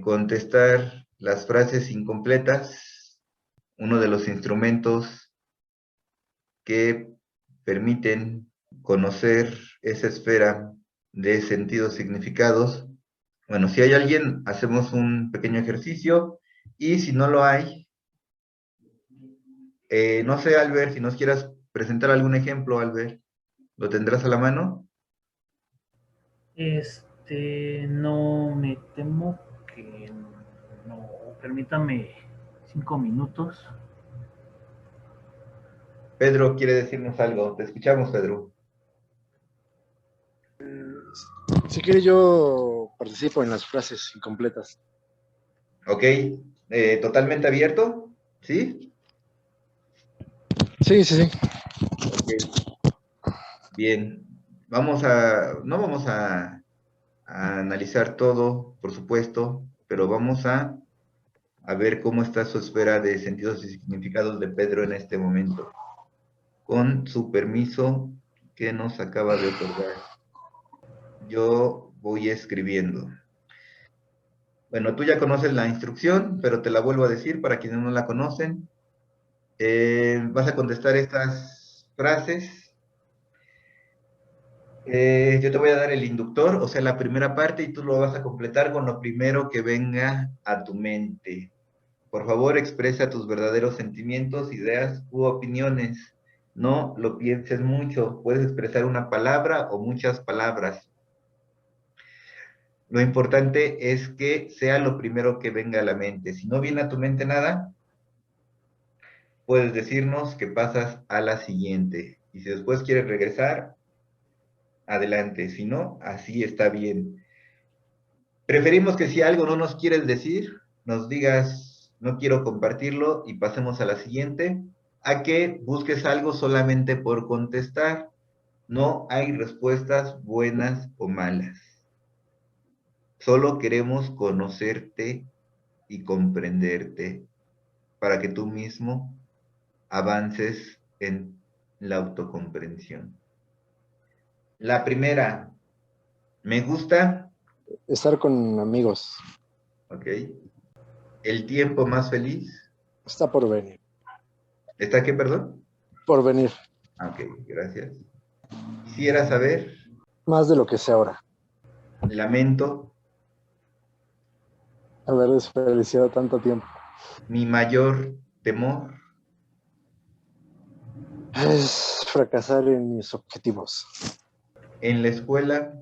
contestar las frases incompletas? Uno de los instrumentos que permiten conocer esa esfera de sentidos, significados. Bueno, si hay alguien, hacemos un pequeño ejercicio, y si no lo hay, no sé, Albert, si nos quieras presentar algún ejemplo, Albert, ¿lo tendrás a la mano? No, me temo que no. Permítame 5 minutos. Pedro quiere decirnos algo. Te escuchamos, Pedro. Si quiere yo participo en las frases incompletas. Ok, totalmente abierto, ¿sí? Sí. Ok, bien. No vamos a analizar todo, por supuesto, pero vamos a ver cómo está su esfera de sentidos y significados de Pedro en este momento, con su permiso que nos acaba de otorgar. Yo voy escribiendo. Bueno, tú ya conoces la instrucción, pero te la vuelvo a decir para quienes no la conocen. Vas a contestar estas frases. Yo te voy a dar el inductor, o sea, la primera parte, y tú lo vas a completar con lo primero que venga a tu mente. Por favor, expresa tus verdaderos sentimientos, ideas u opiniones. No lo pienses mucho. Puedes expresar una palabra o muchas palabras. Lo importante es que sea lo primero que venga a la mente. Si no viene a tu mente nada, puedes decirnos que pasas a la siguiente. Y si después quieres regresar, adelante. Si no, así está bien. Preferimos que si algo no nos quieres decir, nos digas, no quiero compartirlo y pasemos a la siguiente, a que busques algo solamente por contestar. No hay respuestas buenas o malas. Solo queremos conocerte y comprenderte para que tú mismo avances en la autocomprensión. La primera, me gusta, Estar con amigos. ¿ok? El tiempo más feliz. Está por venir. ¿Está qué, perdón? Por venir. Ok, gracias. Quisiera saber, Más de lo que sé ahora. lamento, Haber desperdiciado tanto tiempo. mi mayor temor, Es fracasar en mis objetivos. en la escuela,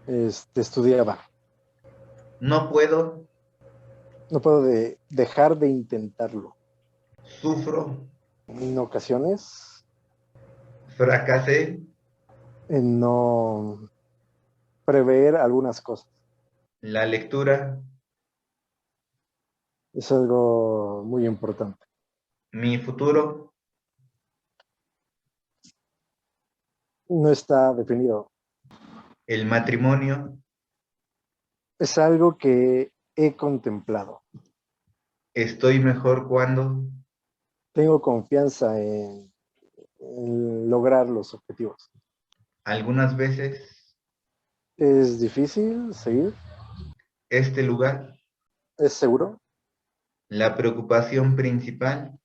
Estudiaba. no puedo, No puedo dejar de intentarlo. sufro, En ocasiones, fracasé, en no prever algunas cosas. la lectura, Es algo muy importante. mi futuro, No está definido. el matrimonio, Es algo que he contemplado. estoy mejor cuando, Tengo confianza en lograr los objetivos. algunas veces, Es difícil seguir, este lugar, es seguro. la preocupación principal,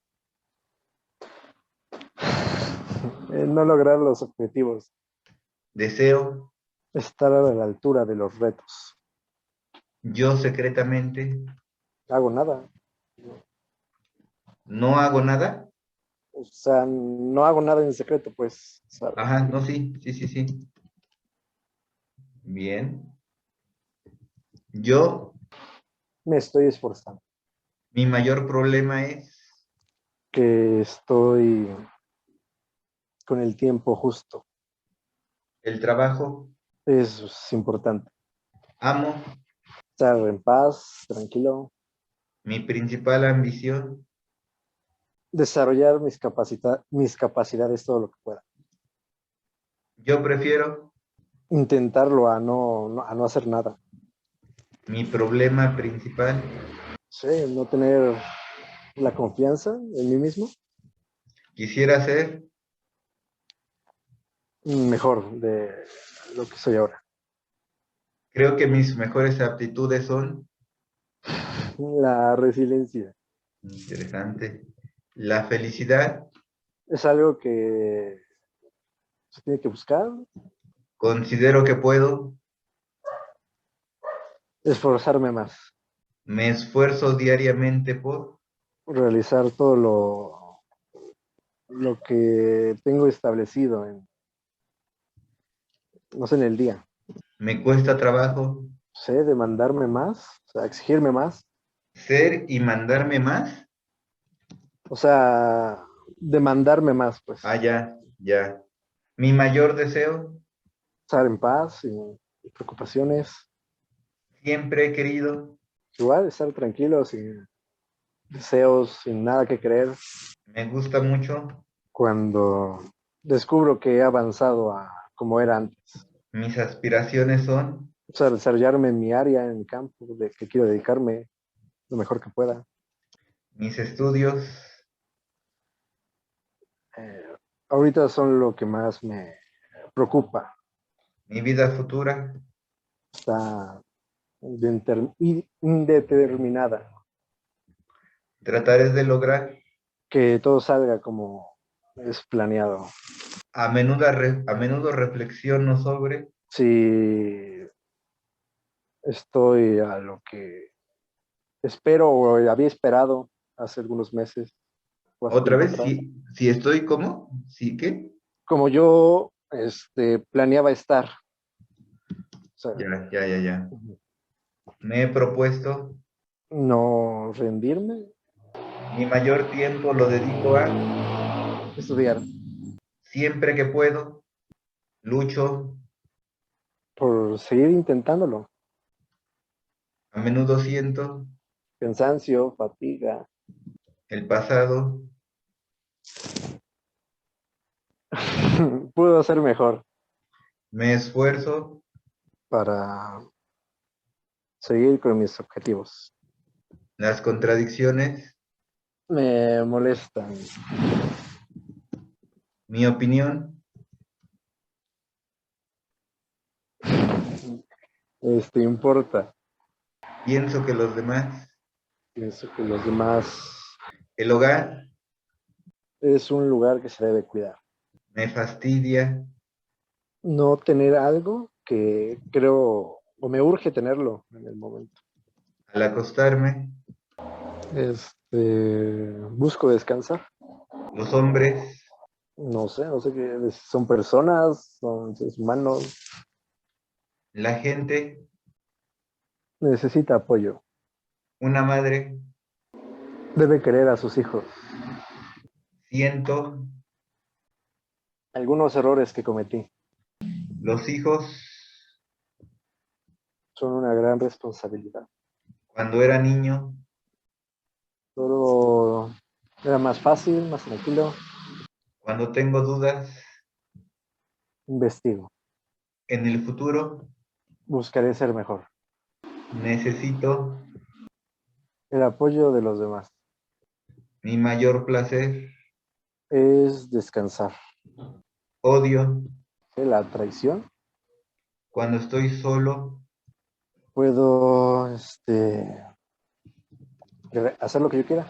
No lograr los objetivos, deseo, estar a la altura de los retos. yo secretamente, Hago nada. no hago nada. O sea, no hago nada en secreto, pues. ¿Sabes? Ajá, no, sí, sí, sí, sí. Bien. Yo, Me estoy esforzando. mi mayor problema es, Que estoy con el tiempo justo. el trabajo, Es importante. amo, Estar en paz, tranquilo. mi principal ambición, Desarrollar mis capacidades todo lo que pueda. yo prefiero, Intentarlo a no hacer nada. mi problema principal, Sí, no tener la confianza en mí mismo. quisiera ser, Mejor de lo que soy ahora. creo que mis mejores aptitudes son, La resiliencia interesante, la felicidad, es algo que se tiene que buscar, considero que puedo, esforzarme más, me esfuerzo diariamente por, realizar todo lo que tengo establecido en, no sé, en el día. me cuesta trabajo, Sé demandarme más, o sea, exigirme más, ser y mandarme más. o sea, demandarme más, pues, Ah, ya, ya. Mi mayor deseo, estar en paz, sin preocupaciones, siempre he querido, igual, estar tranquilo, sin deseos, sin nada que creer. me gusta mucho, Cuando descubro que he avanzado a como era antes. mis aspiraciones son, O sea, desarrollarme en mi área, en mi campo, de que quiero dedicarme lo mejor que pueda. mis estudios, Eh, Ahorita son lo que más me preocupa. mi vida futura, Está indeterminada. trataré de lograr. Que todo salga como es planeado. A menudo reflexiono sobre, Si estoy a lo que espero o había esperado hace algunos meses, o así Otra tiempo vez, atrás. si estoy, ¿cómo? ¿Sí qué? Como yo planeaba estar. O sea, Ya. Me he propuesto, no rendirme, mi mayor tiempo lo dedico a, estudiar siempre que puedo, lucho, por seguir intentándolo. a menudo siento, Cansancio, fatiga. el pasado, Puedo hacer mejor me esfuerzo, para seguir con mis objetivos. las contradicciones, Me molestan. mi opinión, Importa. pienso que los demás, Pienso que los demás el hogar, es un lugar que se debe cuidar. me fastidia, No tener algo que creo o me urge tenerlo en el momento. al acostarme, Busco descansar. los hombres, No sé qué son personas, son seres humanos. la gente, Necesita apoyo. una madre, Debe querer a sus hijos. siento, Algunos errores que cometí los hijos, son una gran responsabilidad. cuando era niño, Todo era más fácil, más tranquilo. cuando tengo dudas, Investigo. en el futuro, Buscaré ser mejor. necesito, El apoyo de los demás mi mayor placer, es descansar. odio, La traición. cuando estoy solo, Puedo hacer lo que yo quiera.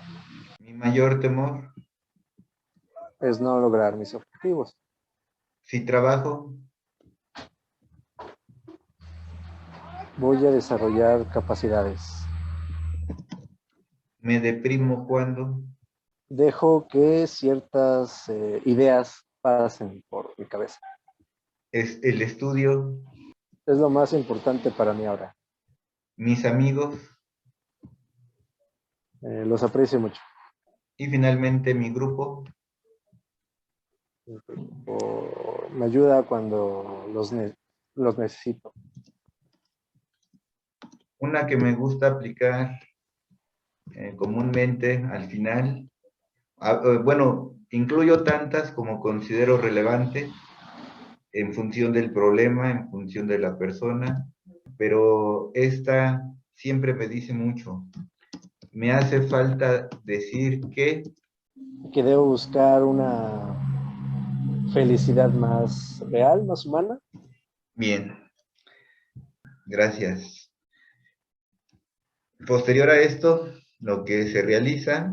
mi mayor temor, Es no lograr mis objetivos. si trabajo, Voy a desarrollar capacidades. me deprimo cuando, Dejo que ciertas ideas pasen por mi cabeza. es el estudio, Es lo más importante para mí ahora. mis amigos Los aprecio mucho. y finalmente mi grupo. Me ayuda cuando los necesito. Una que me gusta aplicar comúnmente al final, bueno, incluyo tantas como considero relevante en función del problema, en función de la persona, pero esta siempre me dice mucho. Me hace falta decir que, Que debo buscar una felicidad más real, más humana. bien, gracias. Posterior a esto, lo que se realiza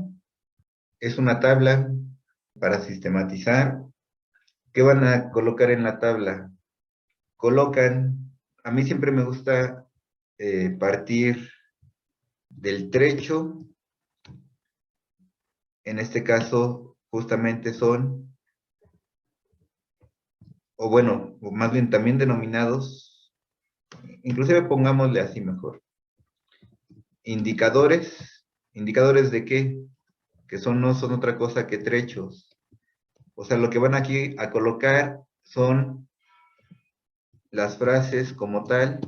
es una tabla para sistematizar. ¿Qué van a colocar en la tabla? Colocan, a mí siempre me gusta partir del trecho, en este caso justamente son, o bueno, o más bien también denominados, inclusive pongámosle así mejor, indicadores. ¿Indicadores de qué? Que no son otra cosa que trechos. O sea, lo que van aquí a colocar son las frases como tal.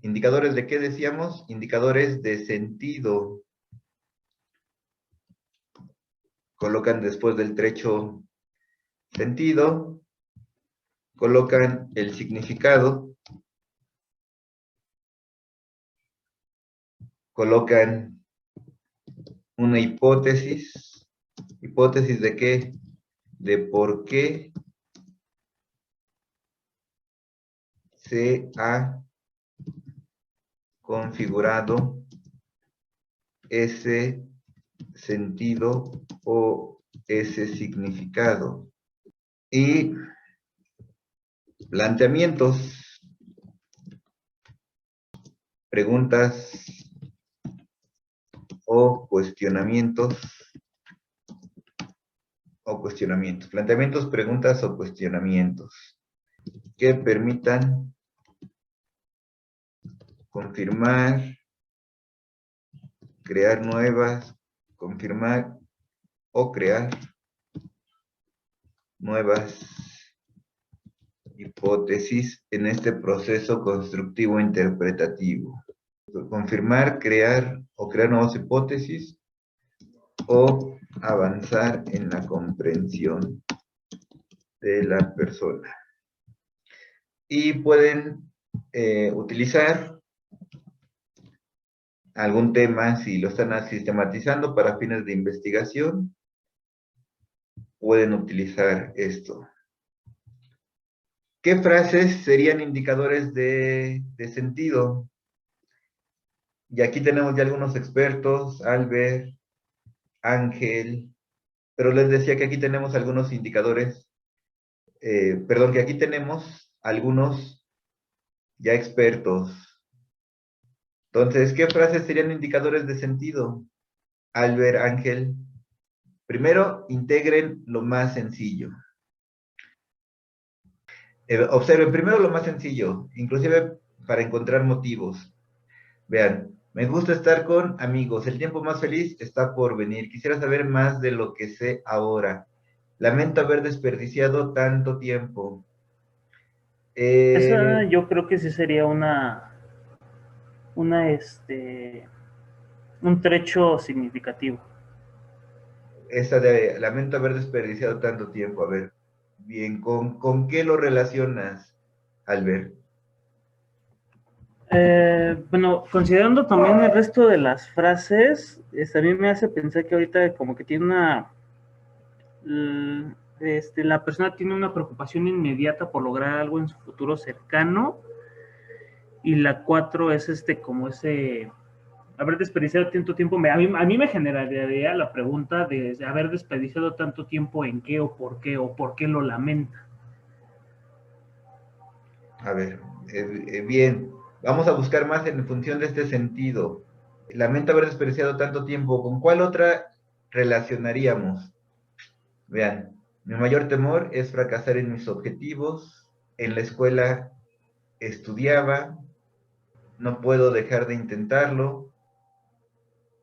¿Indicadores de qué decíamos? Indicadores de sentido. Colocan después del trecho sentido, colocan el significado, colocan una hipótesis. ¿Hipótesis de qué? De por qué se ha configurado ese sentido o ese significado. Y planteamientos, preguntas o cuestionamientos. Planteamientos, preguntas o cuestionamientos que permitan confirmar, crear nuevas, confirmar o crear nuevas hipótesis en este proceso constructivo interpretativo. Confirmar, crear o crear nuevas hipótesis o avanzar en la comprensión de la persona. Y pueden utilizar algún tema si lo están sistematizando para fines de investigación. Pueden utilizar esto. ¿Qué frases serían indicadores de sentido? Y aquí tenemos ya algunos expertos, Albert, Ángel, pero les decía que aquí tenemos algunos indicadores, que aquí tenemos algunos ya expertos. Entonces, ¿qué frases serían indicadores de sentido? Albert, Ángel. Primero, integren lo más sencillo. Observen primero lo más sencillo, inclusive para encontrar motivos. Vean, me gusta estar con amigos, el tiempo más feliz está por venir, quisiera saber más de lo que sé ahora. Lamento haber desperdiciado tanto tiempo. Esa yo creo que sí sería un trecho significativo. Esa de lamento haber desperdiciado tanto tiempo, a ver. Bien, ¿con qué lo relacionas, Albert? Bueno, considerando también el resto de las frases, a mí me hace pensar que ahorita como que tiene la persona tiene una preocupación inmediata por lograr algo en su futuro cercano, y la 4 es como ese haber desperdiciado tanto tiempo. A mí me generaría la pregunta de haber desperdiciado tanto tiempo en qué o por qué lo lamenta. A ver, bien, vamos a buscar más en función de este sentido. Lamento haber desperdiciado tanto tiempo. ¿Con cuál otra relacionaríamos? Vean, mi mayor temor es fracasar en mis objetivos. En la escuela estudiaba, no puedo dejar de intentarlo.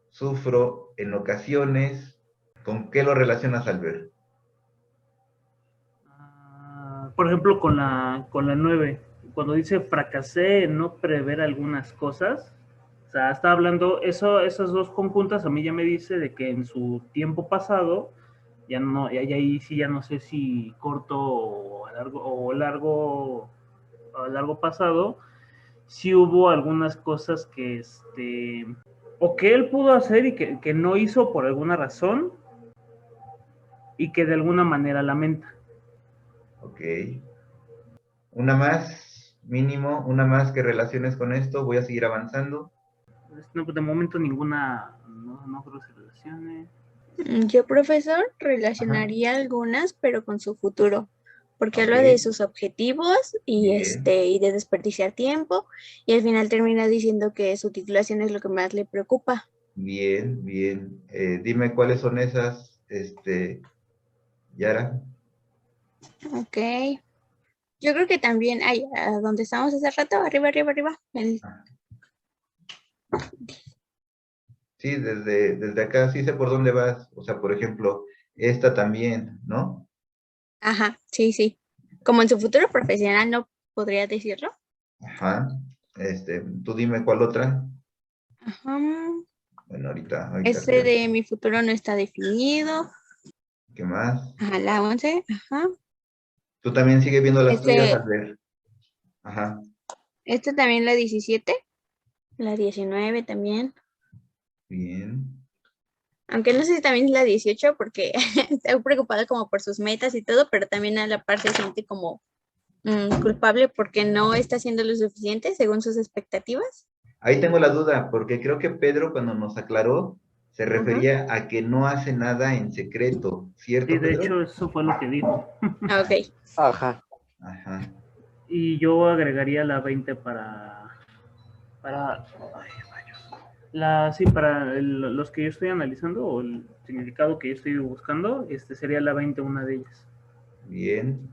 Sufro en ocasiones. ¿Con qué lo relacionas, Albert? Por ejemplo, con la 9, cuando dice fracasé en no prever algunas cosas, o sea, está hablando, esas dos conjuntas a mí ya me dice de que en su tiempo pasado, ya no, ya ahí sí ya no sé si corto o largo pasado, sí hubo algunas cosas que o que él pudo hacer y que no hizo por alguna razón, y que de alguna manera lamenta. Ok. Una más, mínimo, una más que relaciones con esto. Voy a seguir avanzando. No, de momento ninguna, no creo que se relacione. Yo, profesor, Ajá. relacionaría algunas, pero con su futuro, porque Ok. habla de sus objetivos y Bien. y de desperdiciar tiempo, y al final termina diciendo que su titulación es lo que más le preocupa. Bien, bien. Dime cuáles son esas, Yara. Ok. Yo creo que también hay, donde estamos hace rato, arriba, arriba, arriba. Sí, desde acá sí sé por dónde vas. O sea, por ejemplo, esta también, ¿no? Ajá, sí, sí. Como en su futuro profesional, ¿no podría decirlo? Ajá. Tú dime cuál otra. Ajá. Bueno, ahorita Ese creo. de mi futuro no está definido. ¿Qué más? Ajá, la 11. Ajá. Tú también sigue viendo las tuyas, Este, Albert. Ajá. este también la 17. La 19 también. Bien. Aunque no sé si también es la 18 porque está preocupada como por sus metas y todo, pero también a la par se siente como culpable porque no está haciendo lo suficiente según sus expectativas. Ahí tengo la duda, porque creo que Pedro cuando nos aclaró se Ajá. refería a que no hace nada en secreto, Sí, ¿cierto, de Pedro? hecho, eso fue lo que dijo. Ok. Ajá. Ajá. Y yo agregaría la 20 ay, rayos. Sí, para los que yo estoy analizando o el significado que yo estoy buscando, sería la 20 una de ellas. Bien.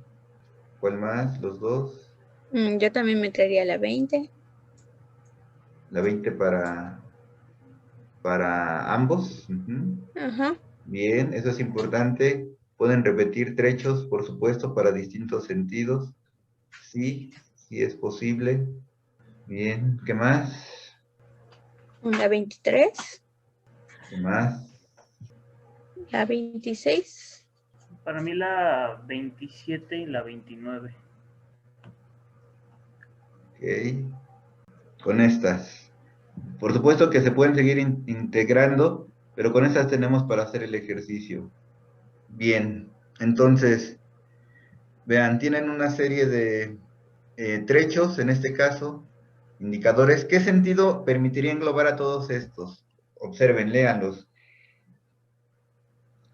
¿Cuál más? Los dos. Yo también metería la 20. La 20 para ambos. Ujú. Ajá. Bien, eso es importante. Pueden repetir trechos, por supuesto, para distintos sentidos. Sí, sí es posible. Bien, ¿qué más? La 23, ¿Qué más? la 26. Para mí la 27 y la 29. Ok. Con estas. Por supuesto que se pueden seguir integrando, pero con estas tenemos para hacer el ejercicio. Bien, entonces, vean, tienen una serie de trechos, en este caso, indicadores. ¿Qué sentido permitiría englobar a todos estos? Observen, léanlos.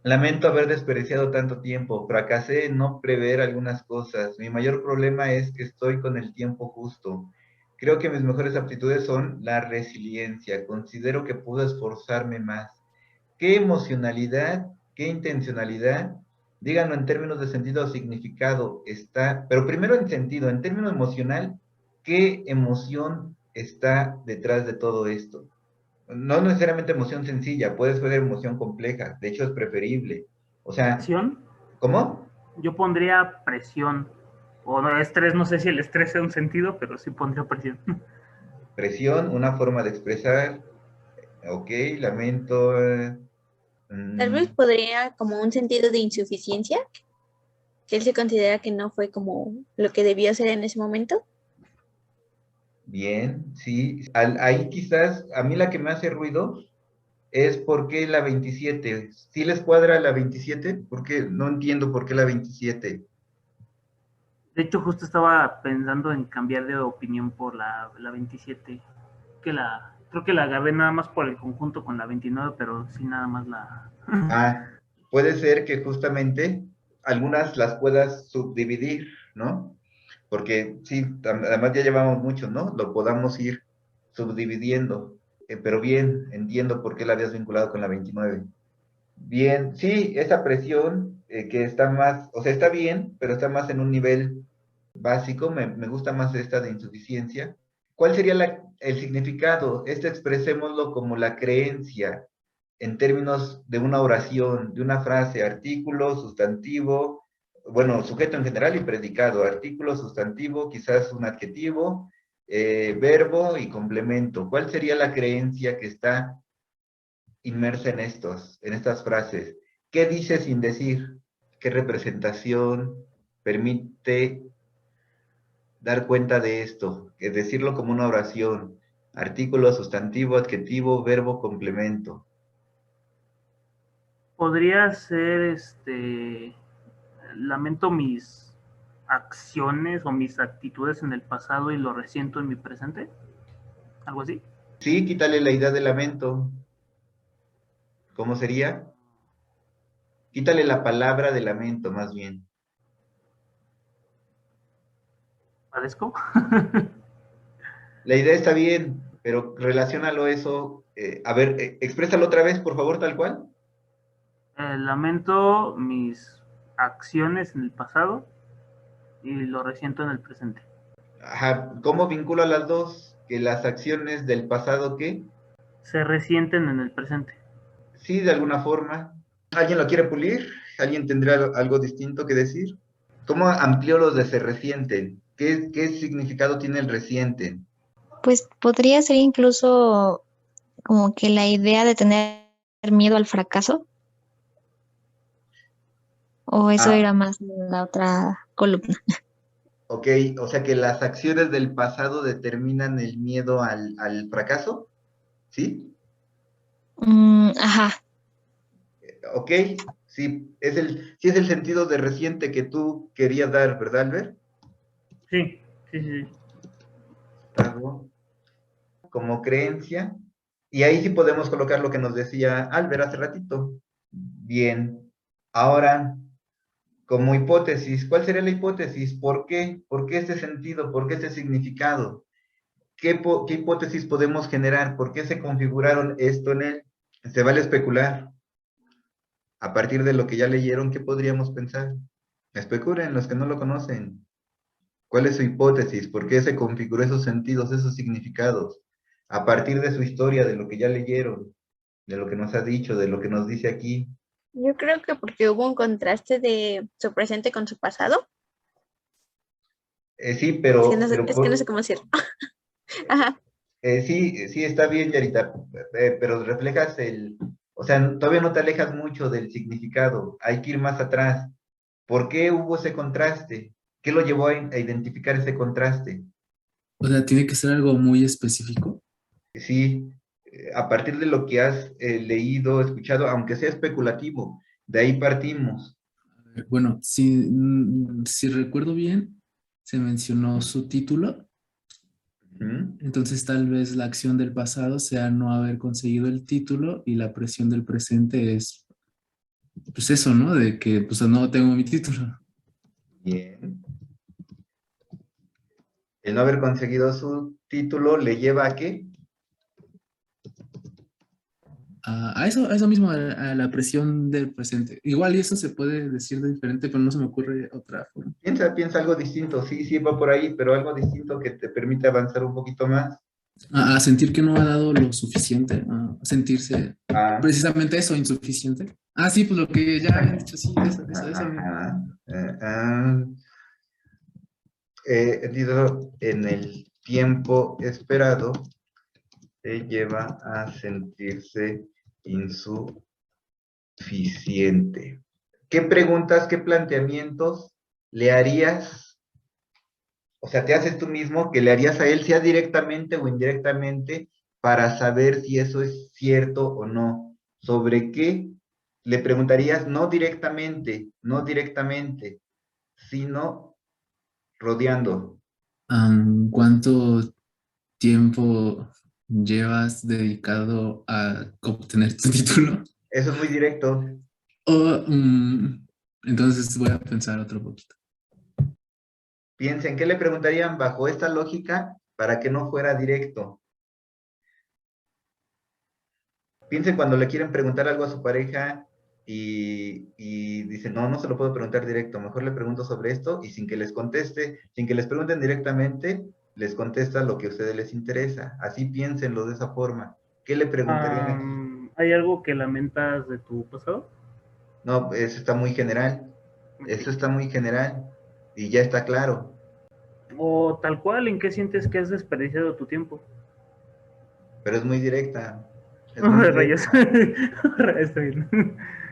Lamento haber desperdiciado tanto tiempo. Fracasé en no prever algunas cosas. Mi mayor problema es que estoy con el tiempo justo. Creo que mis mejores aptitudes son la resiliencia. Considero que puedo esforzarme más. ¿Qué emocionalidad, qué intencionalidad? Díganlo en términos de sentido o significado está, pero primero en sentido, en términos emocional, ¿qué emoción está detrás de todo esto? No necesariamente emoción sencilla, puede ser emoción compleja, de hecho es preferible. O sea, Presión, ¿cómo? yo pondría presión. O no, estrés, no sé si el estrés sea un sentido, pero sí pondría presión. Presión, una forma de expresar, ok, lamento, Tal vez podría como un sentido de insuficiencia, que él se considera que no fue como lo que debió hacer en ese momento. bien, sí. Ahí quizás, a mí la que me hace ruido es por qué la 27. ¿Sí les cuadra la 27? Porque no entiendo por qué la 27. De hecho, justo estaba pensando en cambiar de opinión por la 27. Creo que la agarré nada más por el conjunto con la 29, pero sí nada más la... Ah, puede ser que justamente algunas las puedas subdividir, ¿no? Porque sí, además ya llevamos mucho, ¿no? Lo podamos ir subdividiendo. Pero bien, entiendo por qué la habías vinculado con la 29. Bien, sí, esa presión que está más, o sea, está bien, pero está más en un nivel básico, me gusta más esta de insuficiencia. ¿Cuál sería el significado? Expresémoslo como la creencia en términos de una oración, de una frase, artículo, sustantivo, bueno, sujeto en general y predicado, artículo, sustantivo, quizás un adjetivo, verbo y complemento. ¿Cuál sería la creencia que está inmersa en estas frases? ¿Qué dice sin decir? ¿Qué representación permite dar cuenta de esto? Que decirlo como una oración, artículo, sustantivo, adjetivo, verbo, complemento. Podría ser, lamento mis acciones o mis actitudes en el pasado y lo resiento en mi presente. Algo así. Sí, quítale la idea de lamento. ¿Cómo sería? Quítale la palabra de lamento, más bien. Padezco. La idea está bien, pero relaciónalo eso. A ver, exprésalo otra vez, por favor, tal cual. Lamento mis acciones en el pasado y lo resiento en el presente. Ajá, ¿cómo vinculo a las dos? Que las acciones del pasado, ¿qué? Se resienten en el presente. Sí, de alguna forma. ¿Alguien lo quiere pulir? ¿Alguien tendrá algo distinto que decir? ¿Cómo amplió los de se resienten? ¿Qué significado tiene el resiente? Pues podría ser incluso como que la idea de tener miedo al fracaso, o eso Ah, era más en la otra columna. ok, o sea que las acciones del pasado determinan el miedo al fracaso, ¿sí? Ajá, Ok, sí es el sentido de reciente que tú querías dar, ¿verdad, Albert? Sí, sí, sí. Algo como creencia. Y ahí sí podemos colocar lo que nos decía Albert hace ratito. Bien, ahora, como hipótesis, ¿cuál sería la hipótesis? ¿Por qué? ¿Por qué este sentido? ¿Por qué este significado? ¿qué hipótesis podemos generar? ¿Por qué se configuraron esto en él? Se vale especular. A partir de lo que ya leyeron, ¿qué podríamos pensar? Especulen los que no lo conocen. ¿Cuál es su hipótesis? ¿Por qué se configuró esos sentidos, esos significados? A partir de su historia, de lo que ya leyeron, de lo que nos ha dicho, de lo que nos dice aquí. Yo creo que porque hubo un contraste de su presente con su pasado. Sí, Es que no sé cómo decirlo. Ajá. sí, está bien, Yarita, pero reflejas o sea, todavía no te alejas mucho del significado, hay que ir más atrás. ¿Por qué hubo ese contraste? ¿Qué lo llevó a identificar ese contraste? O sea, tiene que ser algo muy específico. Sí, a partir de lo que has leído, escuchado, aunque sea especulativo, de ahí partimos. Bueno, si recuerdo bien, se mencionó su título, ¿Mm? entonces tal vez la acción del pasado sea no haber conseguido el título y la presión del presente es, pues eso, ¿no? De que, pues no tengo mi título. Bien. El no haber conseguido su título le lleva a qué? A eso mismo, a la presión del presente. Igual y eso se puede decir de diferente, pero no se me ocurre otra forma. Piensa algo distinto, sí, sí va por ahí, pero algo distinto que te permite avanzar un poquito más. A sentir que no ha dado lo suficiente, a sentirse Ah, precisamente eso, insuficiente. Ah, sí, pues lo que ya había dicho, sí, eso mismo. ajá, ah, entendido en el tiempo esperado te lleva a sentirse insuficiente. ¿Qué preguntas, qué planteamientos le harías? O sea, te haces tú mismo que le harías a él, sea directamente o indirectamente, para saber si eso es cierto o no. ¿Sobre qué? Le preguntarías no directamente, sino rodeando. ¿Cuánto tiempo llevas dedicado a obtener tu título? Eso es muy directo. O, entonces voy a pensar otro poquito. Piensen, ¿qué le preguntarían bajo esta lógica para que no fuera directo? Piensen cuando le quieren preguntar algo a su pareja y dicen, no, no se lo puedo preguntar directo, mejor le pregunto sobre esto y sin que les conteste, sin que les pregunten directamente, les contesta lo que a ustedes les interesa. Así piénsenlo de esa forma. ¿Qué le preguntarían aquí? ¿Hay algo que lamentas de tu pasado? No, eso está muy general. Eso Ok. está muy general y ya está claro, O tal cual, ¿en qué sientes que has desperdiciado tu tiempo? pero es muy directa. Es muy Oh, rayos. directa. Está bien.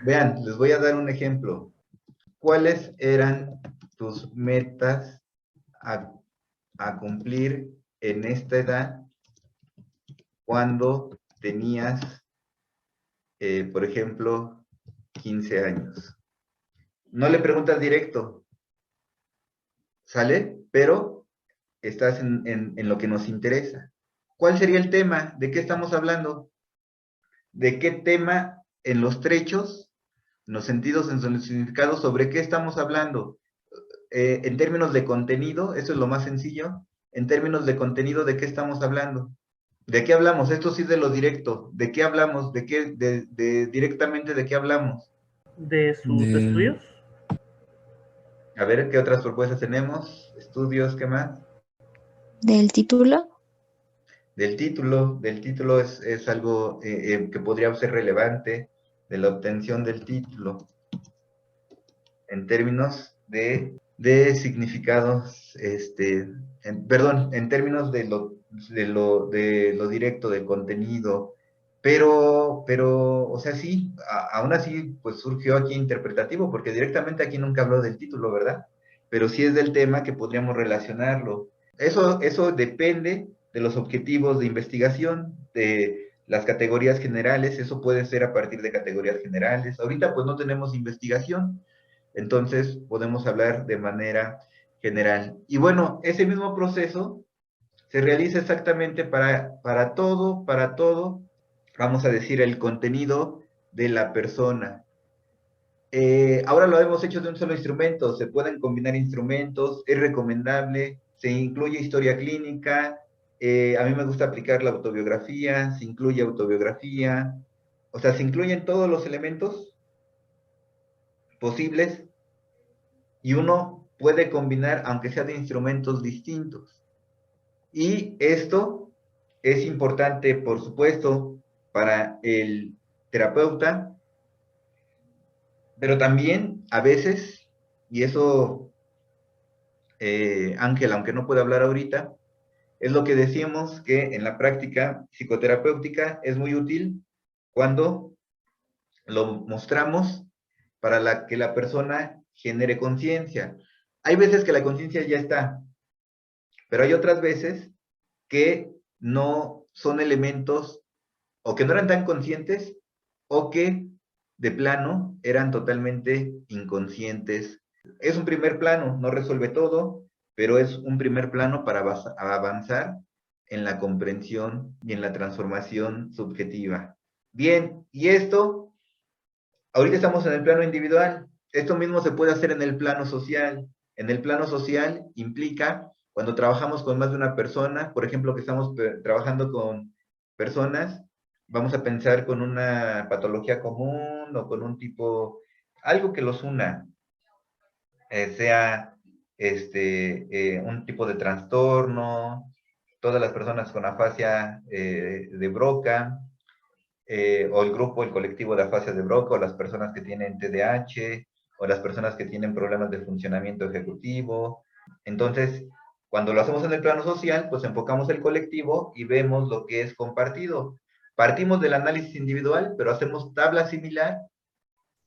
Vean, les voy a dar un ejemplo. ¿Cuáles eran tus metas a cumplir en esta edad cuando tenías, por ejemplo, 15 años? No le preguntas directo, ¿sale? Pero estás en lo que nos interesa. ¿Cuál sería el tema? ¿De qué estamos hablando? ¿De qué tema en los trechos, en los sentidos, en los significados, sobre qué estamos hablando? En términos de contenido, eso es lo más sencillo. En términos de contenido, ¿de qué estamos hablando? ¿De qué hablamos? Esto sí es de lo directo. ¿De qué hablamos? ¿De qué, directamente de qué hablamos? ¿De sus De, estudios? A ver, ¿qué otras propuestas tenemos? Estudios, ¿qué más? Del título. Del título es algo que podría ser relevante, de la obtención del título, en términos de significados, perdón, en términos de lo directo, del contenido, pero, o sea, sí, aún así, pues surgió aquí interpretativo, porque directamente aquí nunca habló del título, ¿verdad? Pero sí es del tema que podríamos relacionarlo. Eso depende de los objetivos de investigación, de las categorías generales, eso puede ser a partir de categorías generales. Ahorita pues no tenemos investigación, entonces podemos hablar de manera general. Y bueno, ese mismo proceso se realiza exactamente para todo, vamos a decir, el contenido de la persona. Ahora lo hemos hecho de un solo instrumento, se pueden combinar instrumentos, es recomendable, se incluye historia clínica, a mí me gusta aplicar la autobiografía, se incluye autobiografía, o sea, se incluyen todos los elementos posibles y uno puede combinar, aunque sea de instrumentos distintos. Y esto es importante, por supuesto, para el terapeuta, pero también a veces, y eso, Ángel, aunque no puede hablar ahorita, es lo que decíamos que en la práctica psicoterapéutica es muy útil cuando lo mostramos para que la persona genere conciencia. Hay veces que la conciencia ya está, pero hay otras veces que no son elementos o que no eran tan conscientes o que de plano eran totalmente inconscientes. Es un primer plano, no resuelve todo, pero es un primer plano para avanzar en la comprensión y en la transformación subjetiva. Bien, y esto, ahorita estamos en el plano individual, esto mismo se puede hacer en el plano social. En el plano social implica cuando trabajamos con más de una persona, por ejemplo, que estamos trabajando con personas, vamos a pensar con una patología común o con un tipo, algo que los una, sea un tipo de trastorno, todas las personas con afasia de Broca, o el grupo, el colectivo de afasia de Broca, o las personas que tienen TDAH, o las personas que tienen problemas de funcionamiento ejecutivo. Entonces, cuando lo hacemos en el plano social, pues enfocamos el colectivo y vemos lo que es compartido. Partimos del análisis individual, pero hacemos tabla similar,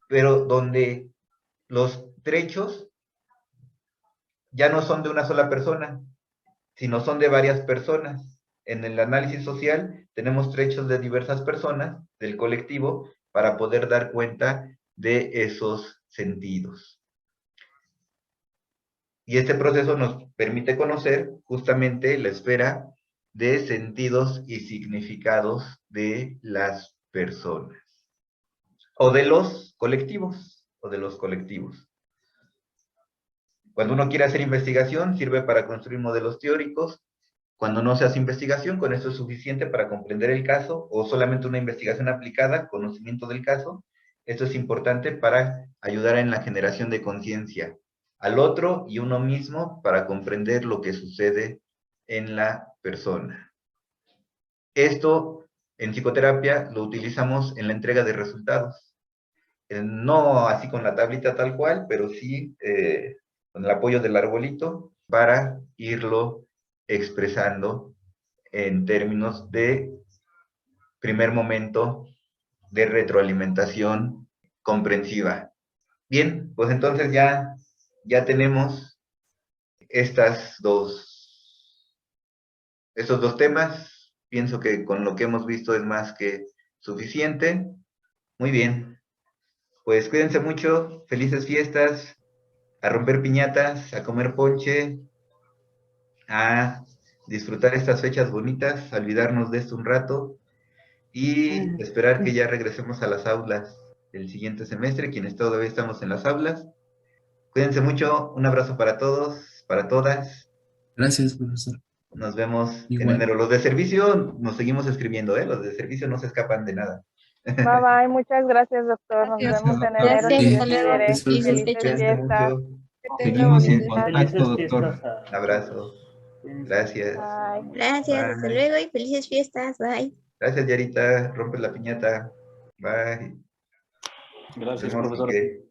pero donde los trechos ya no son de una sola persona, sino son de varias personas. En el análisis social tenemos trechos de diversas personas del colectivo para poder dar cuenta de esos sentidos. Y este proceso nos permite conocer justamente la esfera de sentidos y significados de las personas. O de los colectivos. Cuando uno quiere hacer investigación, sirve para construir modelos teóricos. Cuando no se hace investigación, con eso es suficiente para comprender el caso, o solamente una investigación aplicada, conocimiento del caso. Esto es importante para ayudar en la generación de conciencia al otro y uno mismo para comprender lo que sucede en la persona. Esto en psicoterapia lo utilizamos en la entrega de resultados. No así con la tablita tal cual, pero sí con el apoyo del arbolito para irlo expresando en términos de primer momento de retroalimentación comprensiva. Bien, pues entonces ya tenemos estos dos temas. Pienso que con lo que hemos visto es más que suficiente. Muy bien, pues cuídense mucho, felices fiestas, a romper piñatas, a comer ponche, a disfrutar estas fechas bonitas, a olvidarnos de esto un rato y esperar que ya regresemos a las aulas el siguiente semestre, quienes todavía estamos en las aulas. Cuídense mucho, un abrazo para todos, para todas. Gracias, profesor. Nos vemos Igual. en enero. Los de servicio nos seguimos escribiendo, los de servicio no se escapan de nada. Bye bye, muchas gracias, doctor. Nos Gracias. vemos en enero. Gracias, Si Dios hasta luego. quiere. Felices Felices fechas. Cuídense fiestas. mucho. Seguimos en Felices contacto, doctor. fiestas. Un abrazo. Gracias. Bye. Gracias, hasta Bye. luego y felices fiestas. Bye. Gracias, Yarita. Rompe la piñata. Bye. Gracias, Nos vemos, profesor. Quique.